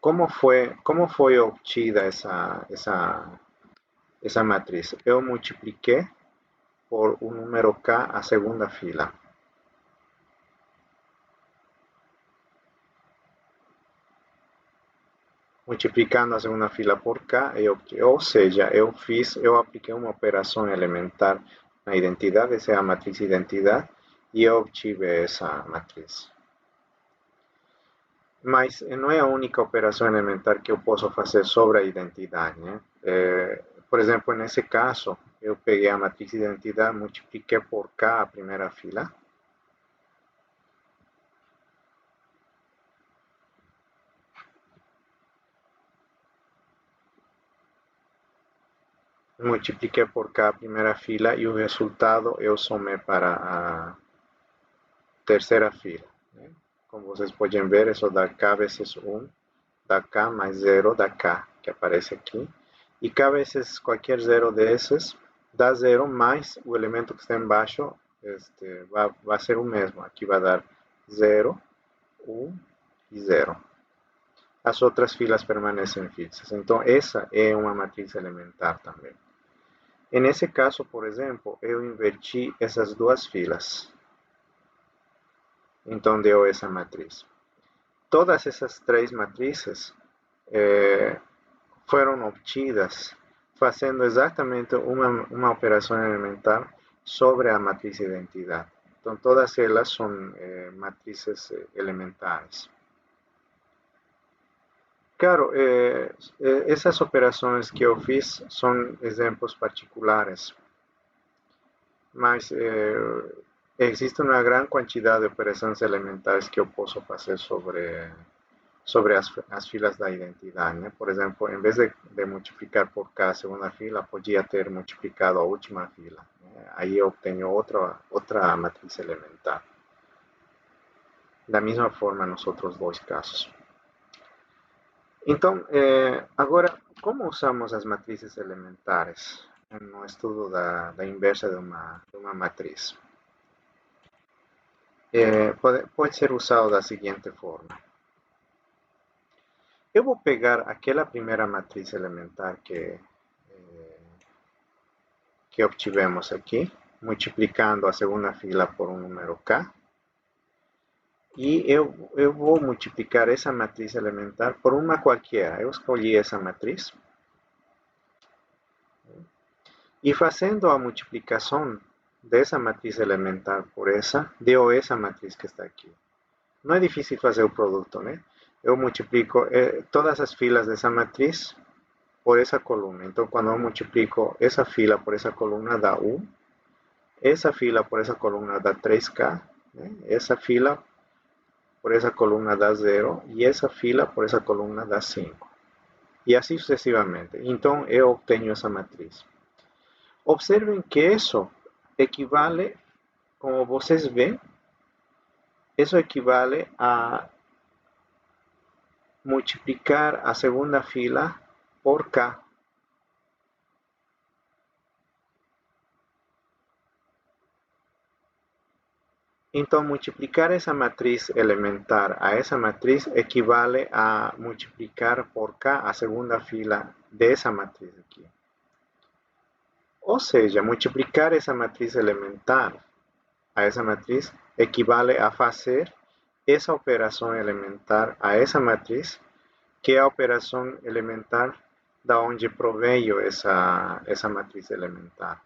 Como foi obtida essa matriz? Eu multipliquei por o número k a segunda fila. Multiplicando a segunda fila por k, ou seja, eu apliquei uma operação elementar na identidade, essa é a matriz identidade, e eu obtive essa matriz. Mas não é a única operação elementar que eu posso fazer sobre a identidade. Né? Por exemplo, nesse caso, eu peguei a matriz identidade, multipliquei por k a primeira fila. Multipliquei por k a primeira fila e o resultado eu somei para a terceira fila. Né? Como vocês podem ver, isso dá k vezes 1, dá k mais 0, dá k, que aparece aqui. E k vezes qualquer zero desses dá 0 mais o elemento que está embaixo vai ser o mesmo. Aqui vai dar 0, 1 e 0. As outras filas permanecem fixas. Então, essa é uma matriz elementar também. E nesse caso, por exemplo, eu inverti essas duas filas. Então, deu essa matriz. Todas essas três matrizes foram obtidas fazendo exatamente uma operação elementar sobre a matriz identidade. Então, todas elas são matrizes elementares. Claro, essas operações que eu fiz são exemplos particulares, mas existe uma grande quantidade de operações elementares que eu posso fazer sobre sobre as filas da identidade, né? Por exemplo, em vez de multiplicar por K a segunda fila, podia ter multiplicado a última fila, né? Aí eu obtenho outra matriz elementar. Da mesma forma nos outros dois casos. Então, agora, como usamos as matrizes elementares no estudo da inversa de uma matriz? Pode ser usado da seguinte forma. Eu vou pegar aquela primeira matriz elementar que obtivemos aqui, multiplicando a segunda fila por um número k, e eu vou multiplicar essa matriz elementar por uma qualquer. Eu escolhi essa matriz. E fazendo a multiplicação dessa matriz elementar por essa, deu essa matriz que está aqui. Não é difícil fazer o produto, né? Eu multiplico todas as filas dessa matriz por essa coluna. Então, quando eu multiplico essa fila por essa coluna, dá 1. Essa fila por essa coluna dá 3k. Né? Essa fila por essa coluna dá 0. E essa fila por essa coluna dá 5. E assim sucessivamente. Então, eu obtenho essa matriz. Observem que isso equivale, como vocês veem, isso equivale a multiplicar a segunda fila por k. Então, multiplicar essa matriz elementar a essa matriz equivale a multiplicar por k a segunda fila dessa matriz aqui. Ou seja, multiplicar essa matriz elementar a essa matriz equivale a fazer essa operação elementar a essa matriz, que é a operação elementar da onde proveio essa matriz elementar.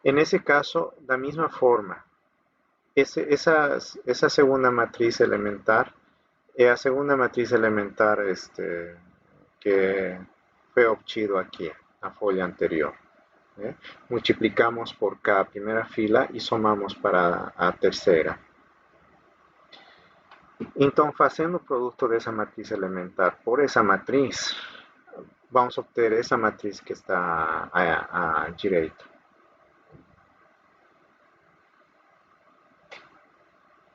Nesse caso, da mesma forma, essa segunda matriz elementar é a segunda matriz elementar que foi obtido aqui, na folha anterior. Né? Multiplicamos por k a primeira fila e somamos para a terceira. Então, fazendo o produto dessa matriz elementar por essa matriz, vamos obter essa matriz que está à direita.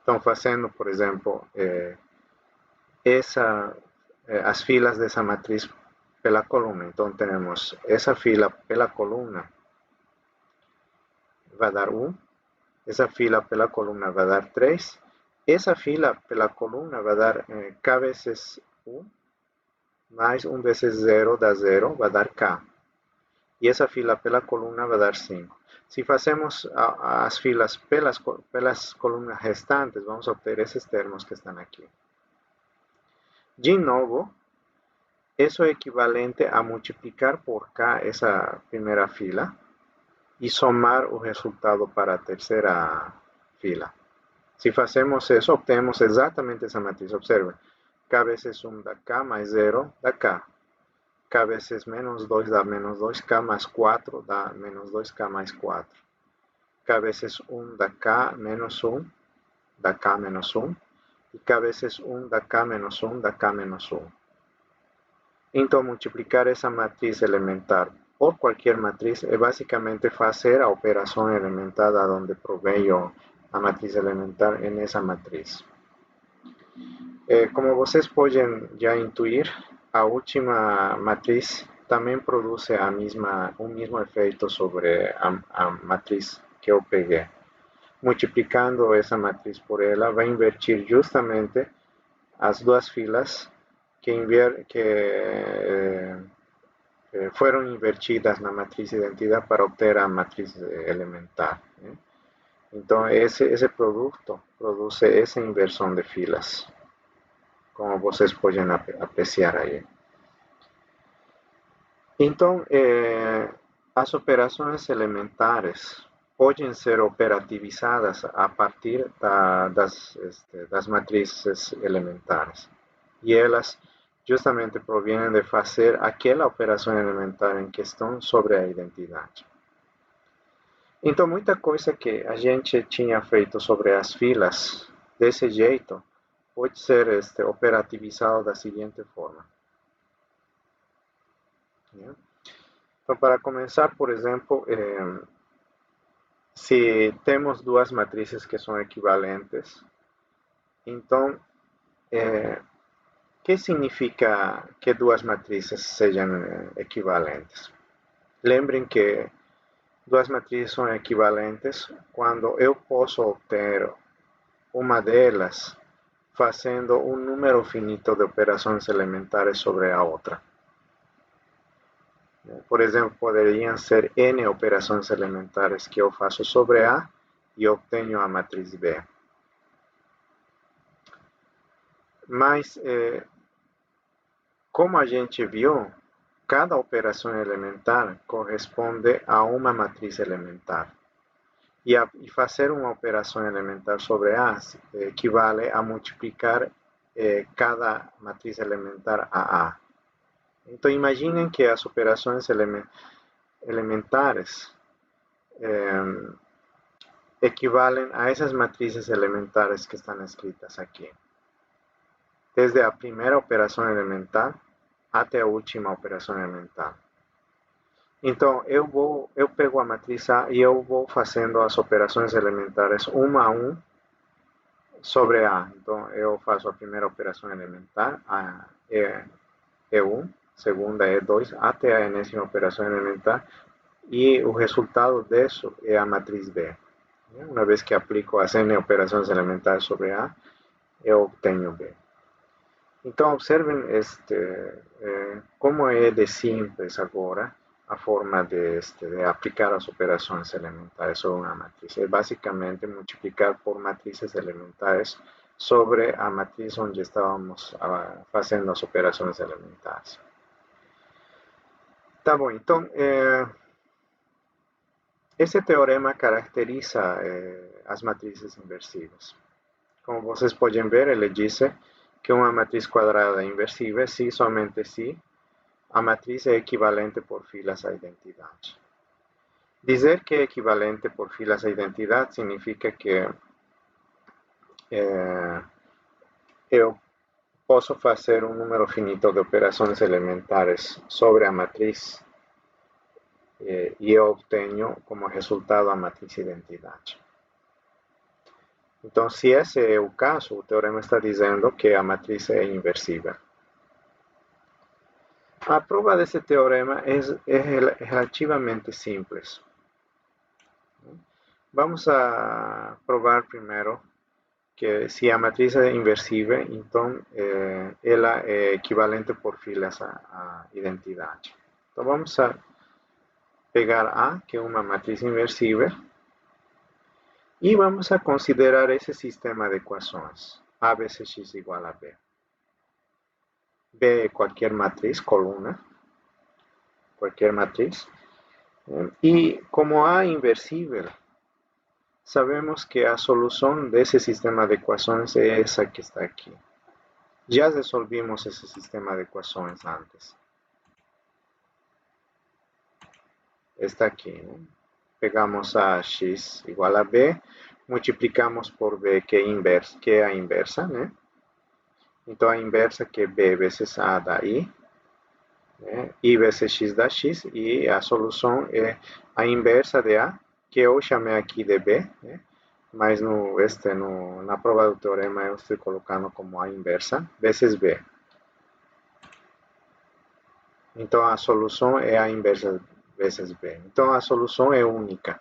Então, fazendo, por exemplo, as filas dessa matriz pela coluna. Então, temos essa fila pela coluna vai dar 1, essa fila pela coluna vai dar 3, essa fila pela coluna vai dar k vezes 1, mais 1 vezes 0 dá 0, vai dar k. E essa fila pela coluna vai dar 5. Se fazemos as filas pelas colunas restantes, vamos obter esses termos que estão aqui. De novo, isso é equivalente a multiplicar por k essa primeira fila e somar o resultado para a terceira fila. Se fazemos isso, obtemos exatamente essa matriz. Observe, k vezes 1 dá k, mais 0 dá k. K vezes menos 2 dá menos 2k, mais 4 dá menos 2k mais 4. K vezes 1 dá k, menos 1 dá k menos 1. E k vezes 1 dá k menos 1 dá k menos 1. Então, multiplicar essa matriz elementar por qualquer matriz é basicamente fazer a operação elementar da onde proveio a matriz elementar nessa matriz. Como vocês podem já intuir, a última matriz também produz o mesmo efeito sobre a matriz que eu peguei. Multiplicando essa matriz por ela, vai invertir justamente as duas filas que foram invertidas na matriz de identidade para obter a matriz elementar. Né? Então, esse produto produz essa inversão de filas, como vocês podem apreciar aí. Então, as operações elementares podem ser operativizadas a partir das matrizes elementares. E elas justamente provêm de fazer aquela operação elementar em questão sobre a identidade. Então, muita coisa que a gente tinha feito sobre as filas desse jeito, pode ser operativizado da seguinte forma. Então, para começar, por exemplo, se temos duas matrizes que são equivalentes, então, o que significa que duas matrizes sejam equivalentes? Lembrem que duas matrizes são equivalentes quando eu posso obter uma delas fazendo um número finito de operações elementares sobre a outra. Por exemplo, poderiam ser N operações elementares que eu faço sobre A e obtenho a matriz B. Mas, como a gente viu, cada operação elementar corresponde a uma matriz elementar. E fazer uma operação elementar sobre A equivale a multiplicar cada matriz elementar a A. Então, imaginem que as operações elementares equivalen a essas matrizes elementares que estão escritas aqui. Desde a primeira operação elementar até a última operação elementar. Então, eu pego a matriz A e eu vou fazendo as operações elementares uma a uma sobre A. Então, eu faço a primeira operação elementar, a E1, segunda E2, até a enésima operação elementar, e o resultado disso é a matriz B. Uma vez que aplico as N operações elementares sobre A, eu obtenho B. Então, observem como é de simples agora a forma de aplicar as operações elementares sobre uma matriz. É basicamente multiplicar por matrizes elementares sobre a matriz onde estávamos fazendo as operações elementares. Tá bom, então, esse teorema caracteriza as matrizes inversivas. Como vocês podem ver, ele diz que uma matriz quadrada é inversível se somente se a matriz é equivalente por filas à identidade. Dizer que é equivalente por filas à identidade significa que eu posso fazer um número finito de operações elementares sobre a matriz e eu obtenho como resultado a matriz identidade. Então, se esse é o caso, o teorema está dizendo que a matriz é inversível. A prova desse teorema é relativamente simples. Vamos a provar primeiro que se a matriz é inversível, então ela é equivalente por filas à identidade. Então vamos a pegar A, que é uma matriz inversível, e vamos a considerar esse sistema de equações. A vezes x igual a B. B é qualquer matriz, coluna, qualquer matriz. E como A é inversível, sabemos que a solução desse sistema de equações é essa que está aqui. Já resolvimos esse sistema de equações antes. Está aqui, né? Pegamos a x igual a b, multiplicamos por b, que é a inversa, né? Então, a inversa que é b vezes a dá i, né? I vezes x dá x, e a solução é a inversa de a, que eu chamei aqui de b, né? Mas na prova do teorema eu estou colocando como a inversa, vezes b. Então, a solução é a inversa vezes b. Então, a solução é única.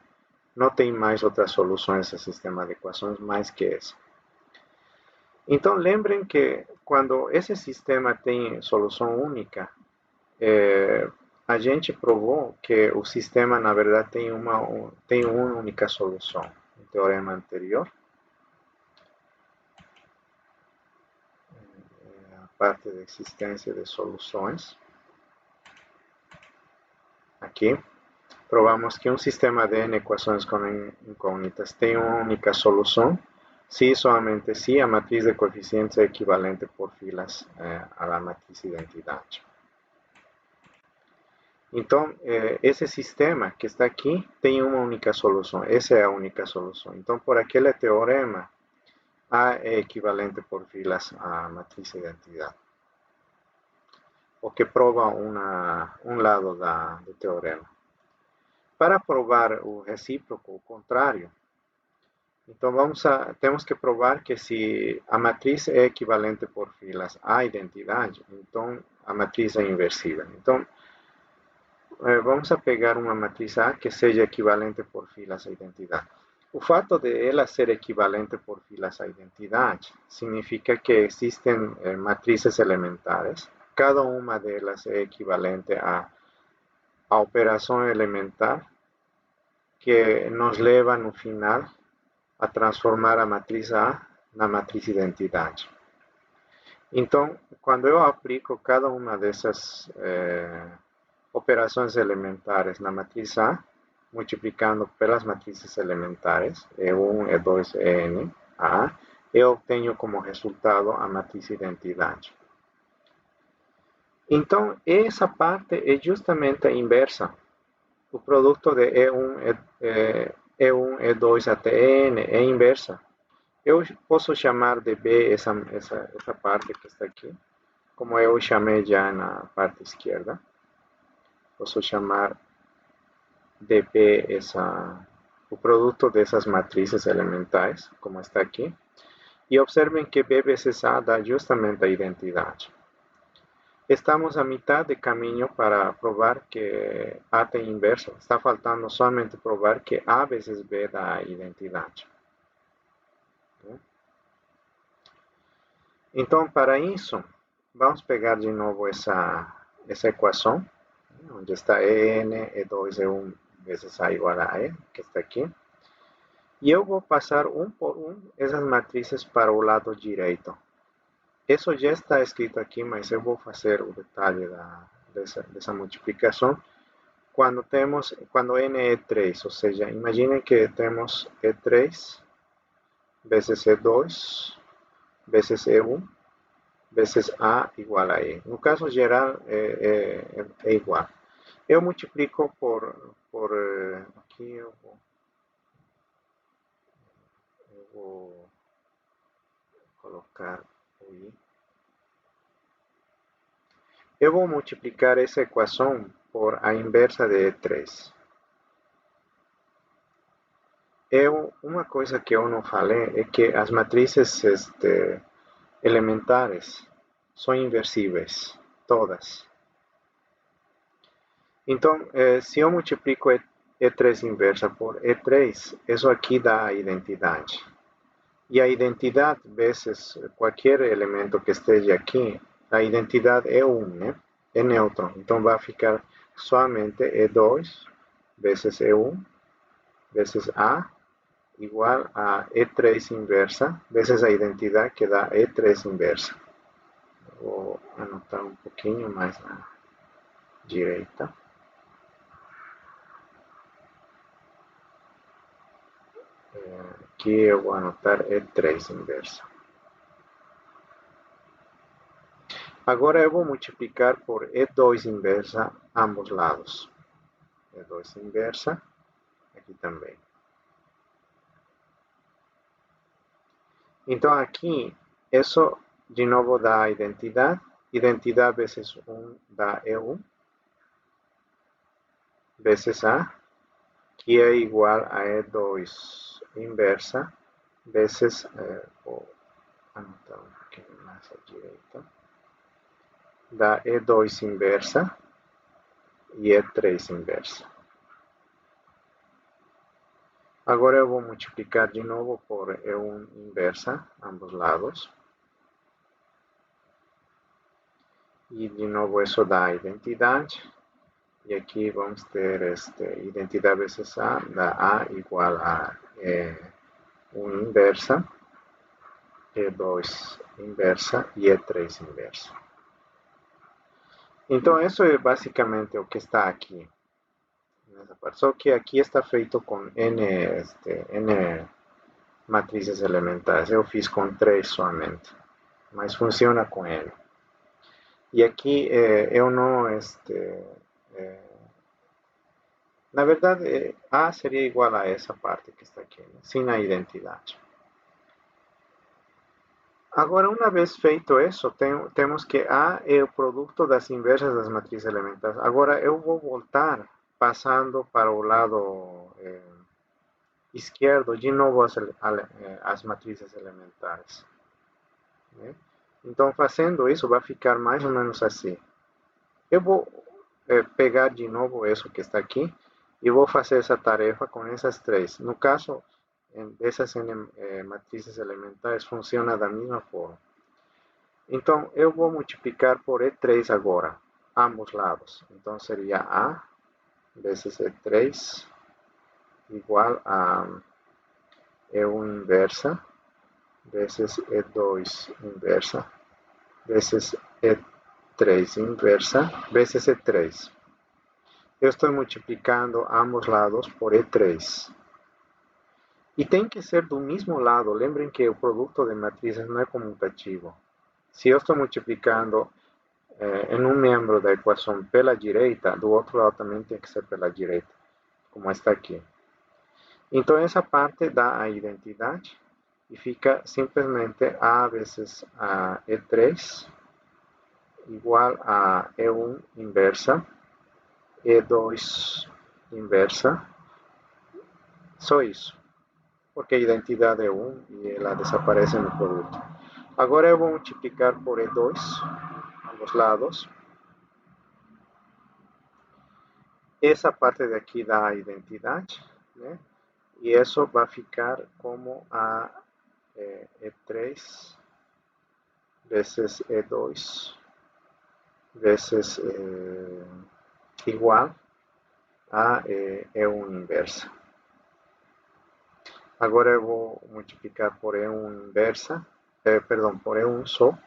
Não tem mais outras soluções ao sistema de equações mais que essa. Então, lembrem que quando esse sistema tem solução única, a gente provou que o sistema, na verdade, tem uma única solução. No teorema anterior. A parte da existência de soluções. Aqui. Provamos que um sistema de n equações com incógnitas tem uma única solução, se somente se a matriz de coeficientes é equivalente por filas à matriz identidade. Então, esse sistema que está aqui tem uma única solução, essa é a única solução. Então, por aquele teorema, A é equivalente por filas à matriz identidade, o que prova um lado do teorema. Para provar o recíproco, o contrário, então temos que provar que se a matriz é equivalente por filas à identidade, então a matriz é inversível. Então, vamos a pegar uma matriz A que seja equivalente por filas à identidade. O fato de ela ser equivalente por filas à identidade significa que existem matrizes elementares. Cada uma delas é equivalente a operação elementar que nos leva no final a transformar a matriz A na matriz identidade. Então, quando eu aplico cada uma dessas operações elementares na matriz A, multiplicando pelas matrizes elementares, E1, E2, En, A, eu obtenho como resultado a matriz identidade. Então, essa parte é justamente a inversa. O produto de E1, E2 até N é inversa. Eu posso chamar de B essa parte que está aqui, como eu chamei já na parte esquerda. Posso chamar de B o produto dessas matrizes elementares, como está aqui. E observem que B vezes A dá justamente a identidade. Estamos a mitad de caminho para provar que A tem inverso. Está faltando somente provar que A vezes B dá a identidade. Então, para isso, vamos pegar de novo essa equação, onde está En, E2, E1 vezes A igual a E, que está aqui. E eu vou passar um por um essas matrizes para o lado direito. Isso já está escrito aqui, mas eu vou fazer o detalhe dessa multiplicação quando N é 3, ou seja, imaginem que temos E3 vezes E2 vezes E1 vezes A igual a E. No caso geral é igual. Eu multiplico por aqui eu vou colocar o I. Eu vou multiplicar essa equação por a inversa de E3. Uma coisa que eu não falei é que as matrizes elementares são inversíveis, todas. Então, se eu multiplico E3 inversa por E3, isso aqui dá a identidade. E a identidade vezes qualquer elemento que esteja aqui, a identidade é 1, né? É neutro. Então, vai ficar somente E2 vezes E1 vezes A igual a E3 inversa vezes a identidade que dá E3 inversa. Vou anotar um pouquinho mais na direita. Aqui eu vou anotar E3 inversa. Agora eu vou multiplicar por E2 inversa ambos lados. E2 inversa, aqui também. Então aqui, isso de novo dá a identidade. Identidade vezes 1 dá E1 vezes A, que é igual a E2 inversa vezes, vou anotar um pouquinho mais à direita, dá E2 inversa e E3 inversa. Agora eu vou multiplicar de novo por E1 inversa, ambos lados. E de novo isso dá a identidade. E aqui vamos ter identidade vezes A, dá A igual a E1 inversa, E2 inversa e E3 inversa. Então, isso é basicamente o que está aqui. Nessa parte. Só que aqui está feito com N matrizes elementares. Eu fiz com 3 somente, mas funciona com N. E aqui eu não... na verdade, A seria igual a essa parte que está aqui, né? Sem a identidade. Agora, uma vez feito isso, temos que A é o produto das inversas das matrizes elementares. Agora, eu vou voltar passando para o lado esquerdo de novo as matrizes elementares. Né? Então, fazendo isso, vai ficar mais ou menos assim. Eu vou pegar de novo isso que está aqui e vou fazer essa tarefa com essas três. No caso, dessas matrizes elementares, funciona da mesma forma. Então, eu vou multiplicar por E3 agora, ambos lados. Então, seria A vezes E3 igual a E1 inversa vezes E2 inversa vezes E3 inversa vezes E3. Eu estou multiplicando ambos lados por E3. E tem que ser do mesmo lado. Lembrem que o produto de matrizes não é comutativo. Se eu estou multiplicando em um membro da equação pela direita, do outro lado também tem que ser pela direita, como está aqui. Então, essa parte dá a identidade e fica simplesmente A vezes a E3 igual a E1 inversa, E2 inversa, só isso, porque a identidade é 1 e ela desaparece no produto. Agora eu vou multiplicar por E2, ambos lados. Essa parte de aqui dá a identidade, né? E isso vai ficar como a E3 vezes E2 vezes igual a E1 inversa. Agora eu vou multiplicar por E1 inversa, perdão, por E1 só.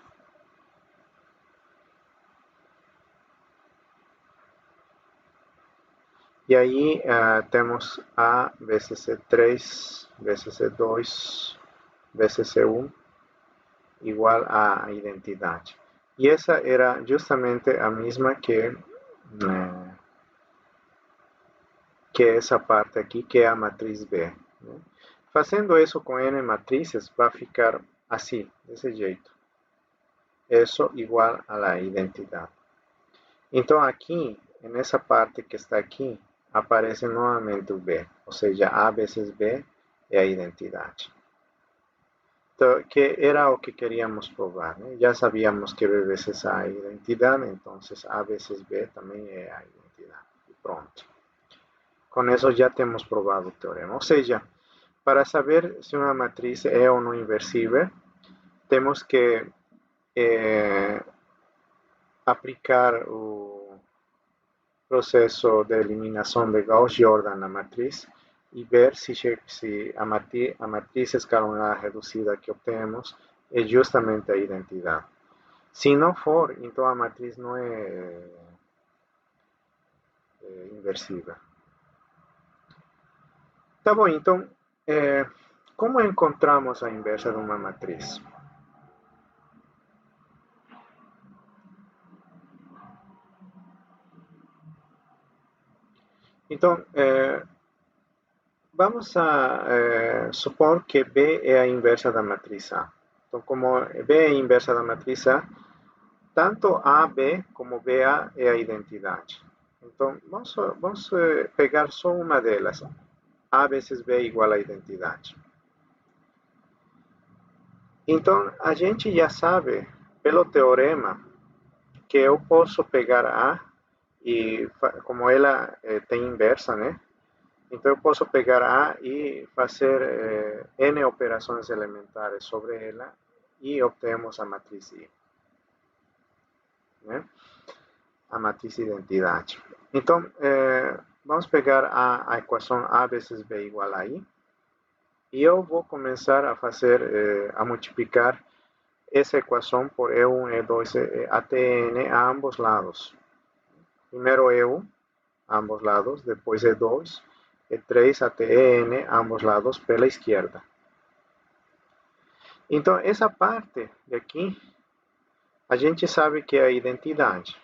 E aí temos A vezes E3 vezes E2 vezes E1 igual à identidade. E essa era justamente a mesma que essa parte aqui, que é a matriz B. Né? Fazendo isso com N matrizes, vai ficar assim, desse jeito. Isso igual à identidade. Então, aqui, nessa parte que está aqui, aparece novamente o B, ou seja, A vezes B é a identidade. Então, que era o que queríamos provar. Né? Já sabíamos que B vezes A é a identidade, então A vezes B também é a identidade. E pronto. Com isso já temos provado o teorema. Ou seja, para saber se uma matriz é ou não inversível, temos que aplicar o processo de eliminação de Gauss-Jordan na matriz e ver se a matriz escalonada reduzida que obtemos é justamente a identidade. Se não for, então a matriz não é inversível. Tá bom, então, como encontramos a inversa de uma matriz? Então, vamos a supor que B é a inversa da matriz A. Então, como B é a inversa da matriz A, tanto AB como BA é a identidade. Então, vamos pegar só uma delas. A vezes B igual a identidade. Então, a gente já sabe, pelo teorema, que eu posso pegar A e, como ela tem inversa, né? Então, eu posso pegar A e fazer N operações elementares sobre ela e obtemos a matriz I. Né? A matriz identidade. Então, vamos pegar a equação A vezes B igual a I. E eu vou começar a fazer, a multiplicar essa equação por E1, E2, até N a ambos lados. Primeiro E1, a ambos lados, depois E2, E3 até N, a ambos lados, pela esquerda. Então, essa parte de aqui, a gente sabe que é a identidade.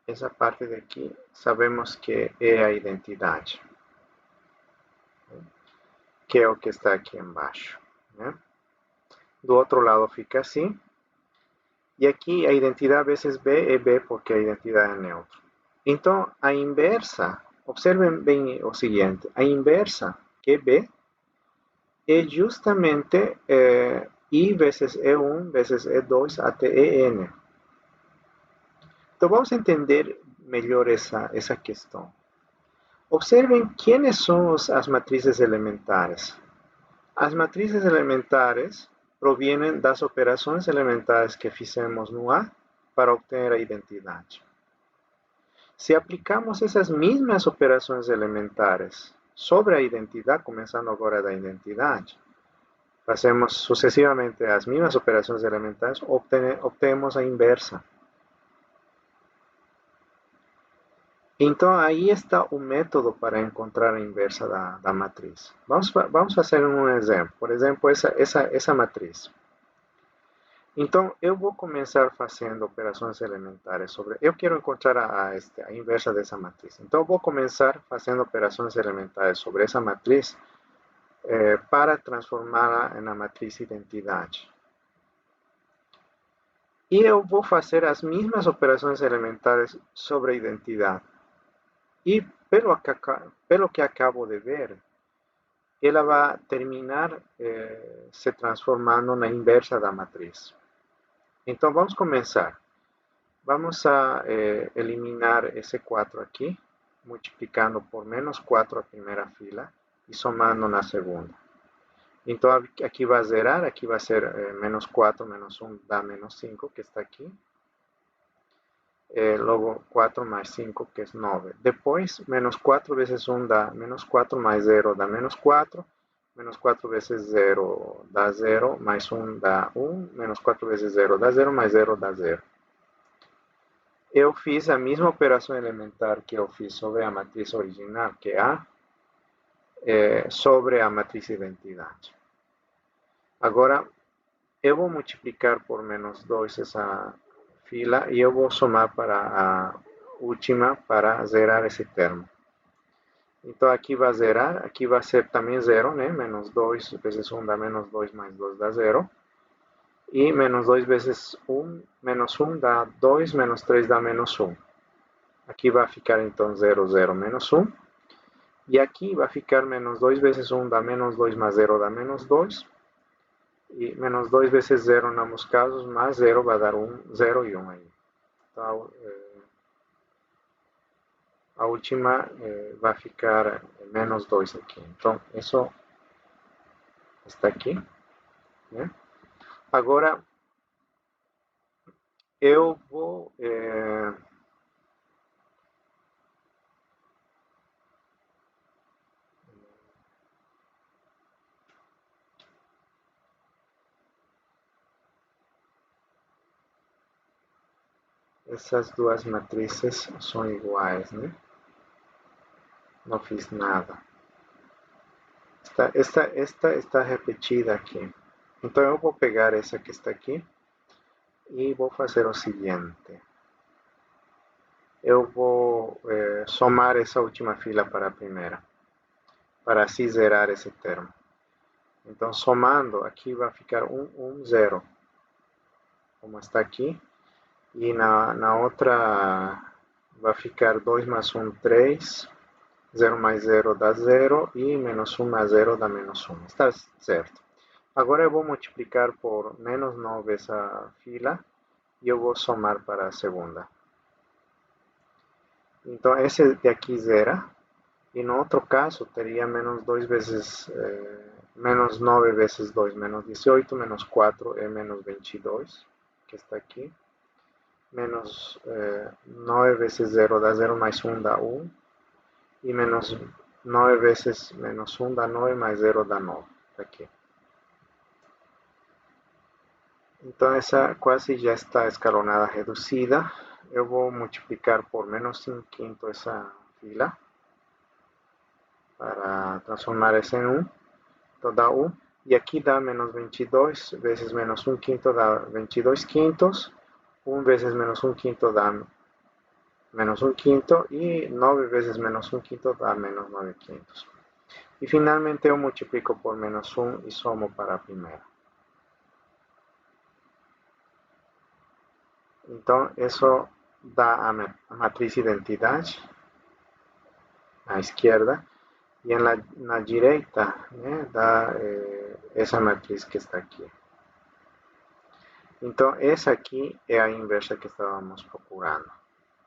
Essa parte daqui, sabemos que é a identidade. Que é o que está aqui embaixo. Né? Do outro lado fica assim. E aqui a identidade vezes B é B porque a identidade é neutra. Então, a inversa, observem bem o seguinte, a inversa, que é B, é justamente I vezes E1 vezes E2 até En. Então, vamos entender melhor essa questão. Observem quais são as matrizes elementares. As matrizes elementares provienen das operações elementares que fizemos no A para obter a identidade. Se aplicamos essas mesmas operações elementares sobre a identidade, começando agora da identidade, fazemos sucessivamente as mesmas operações elementares, obtemos a inversa. Então, aí está o método para encontrar a inversa da matriz. Vamos fazer um exemplo. Por exemplo, essa matriz. Então, eu vou começar fazendo operações elementares sobre... Eu quero encontrar a inversa dessa matriz. Então, eu vou começar fazendo operações elementares sobre essa matriz para transformá-la na matriz identidade. E eu vou fazer as mesmas operações elementares sobre a identidade. E pelo que acabo de ver, ela vai terminar se transformando na inversa da matriz. Então, vamos começar. Vamos a eliminar esse 4 aqui, multiplicando por menos 4 a primeira fila e somando na segunda. Então, aqui vai zerar, aqui vai ser menos 4 menos 1 dá menos 5, que está aqui. Logo 4 mais 5, que é 9. Depois, menos 4 vezes 1 dá menos 4, mais 0 dá menos 4. Menos 4 vezes 0 dá 0, mais 1 dá 1. Menos 4 vezes 0 dá 0, mais 0 dá 0. Eu fiz a mesma operação elementar que eu fiz sobre a matriz original, que é A, sobre a matriz identidade. Agora, eu vou multiplicar por menos 2 essa fila e eu vou somar para a última para zerar esse termo. Então, aqui vai zerar, aqui vai ser também 0, né? Menos 2 vezes 1 dá menos 2, mais 2 dá 0. E menos 2 vezes 1, menos 1 dá 2, menos 3 dá menos 1. Aqui vai ficar então 0, 0, menos 1. E aqui vai ficar menos 2 vezes 1 dá menos 2, mais 0 dá menos 2. E menos 2 vezes 0 em ambos casos, mais 0 vai dar 1, 0 e 1 aí. Então, a última vai ficar menos 2 aqui. Então, isso está aqui. Né? Agora, eu vou... essas duas matrizes são iguais, né? Não fiz nada. Esta está repetida aqui. Então, eu vou pegar essa que está aqui e vou fazer o seguinte. Eu vou somar essa última fila para a primeira, para assim zerar esse termo. Então, somando, aqui vai ficar 1, 1, 0, como está aqui. E na outra vai ficar 2 mais 1, 3. 0 mais 0 dá 0 e menos 1 mais 0 dá menos 1. Está certo. Agora eu vou multiplicar por menos 9 essa fila e eu vou somar para a segunda. Então, esse de aqui zera. E no outro caso, teria menos 2 vezes... menos 9 vezes 2, menos 18. Menos 4 é menos 22, que está aqui. Menos 9 vezes 0 dá 0, mais 1 dá 1. E menos 9 vezes menos 1 dá 9, mais 0 dá 9. Aqui. Então, essa quase já está escalonada reduzida. Eu vou multiplicar por menos 5 quinto essa fila para transformar essa em 1. Então, dá 1. E aqui dá menos 22 vezes menos 1 quinto dá 22 quintos. 1 vezes menos 1 quinto dá menos 1 quinto. E 9 vezes menos 1 quinto dá menos 9 quintos. E finalmente eu multiplico por menos 1 e somo para a primeira. Então, isso dá a matriz identidade à esquerda e na direita, né, dá essa matriz que está aqui. Então, essa aqui é a inversa que estávamos procurando.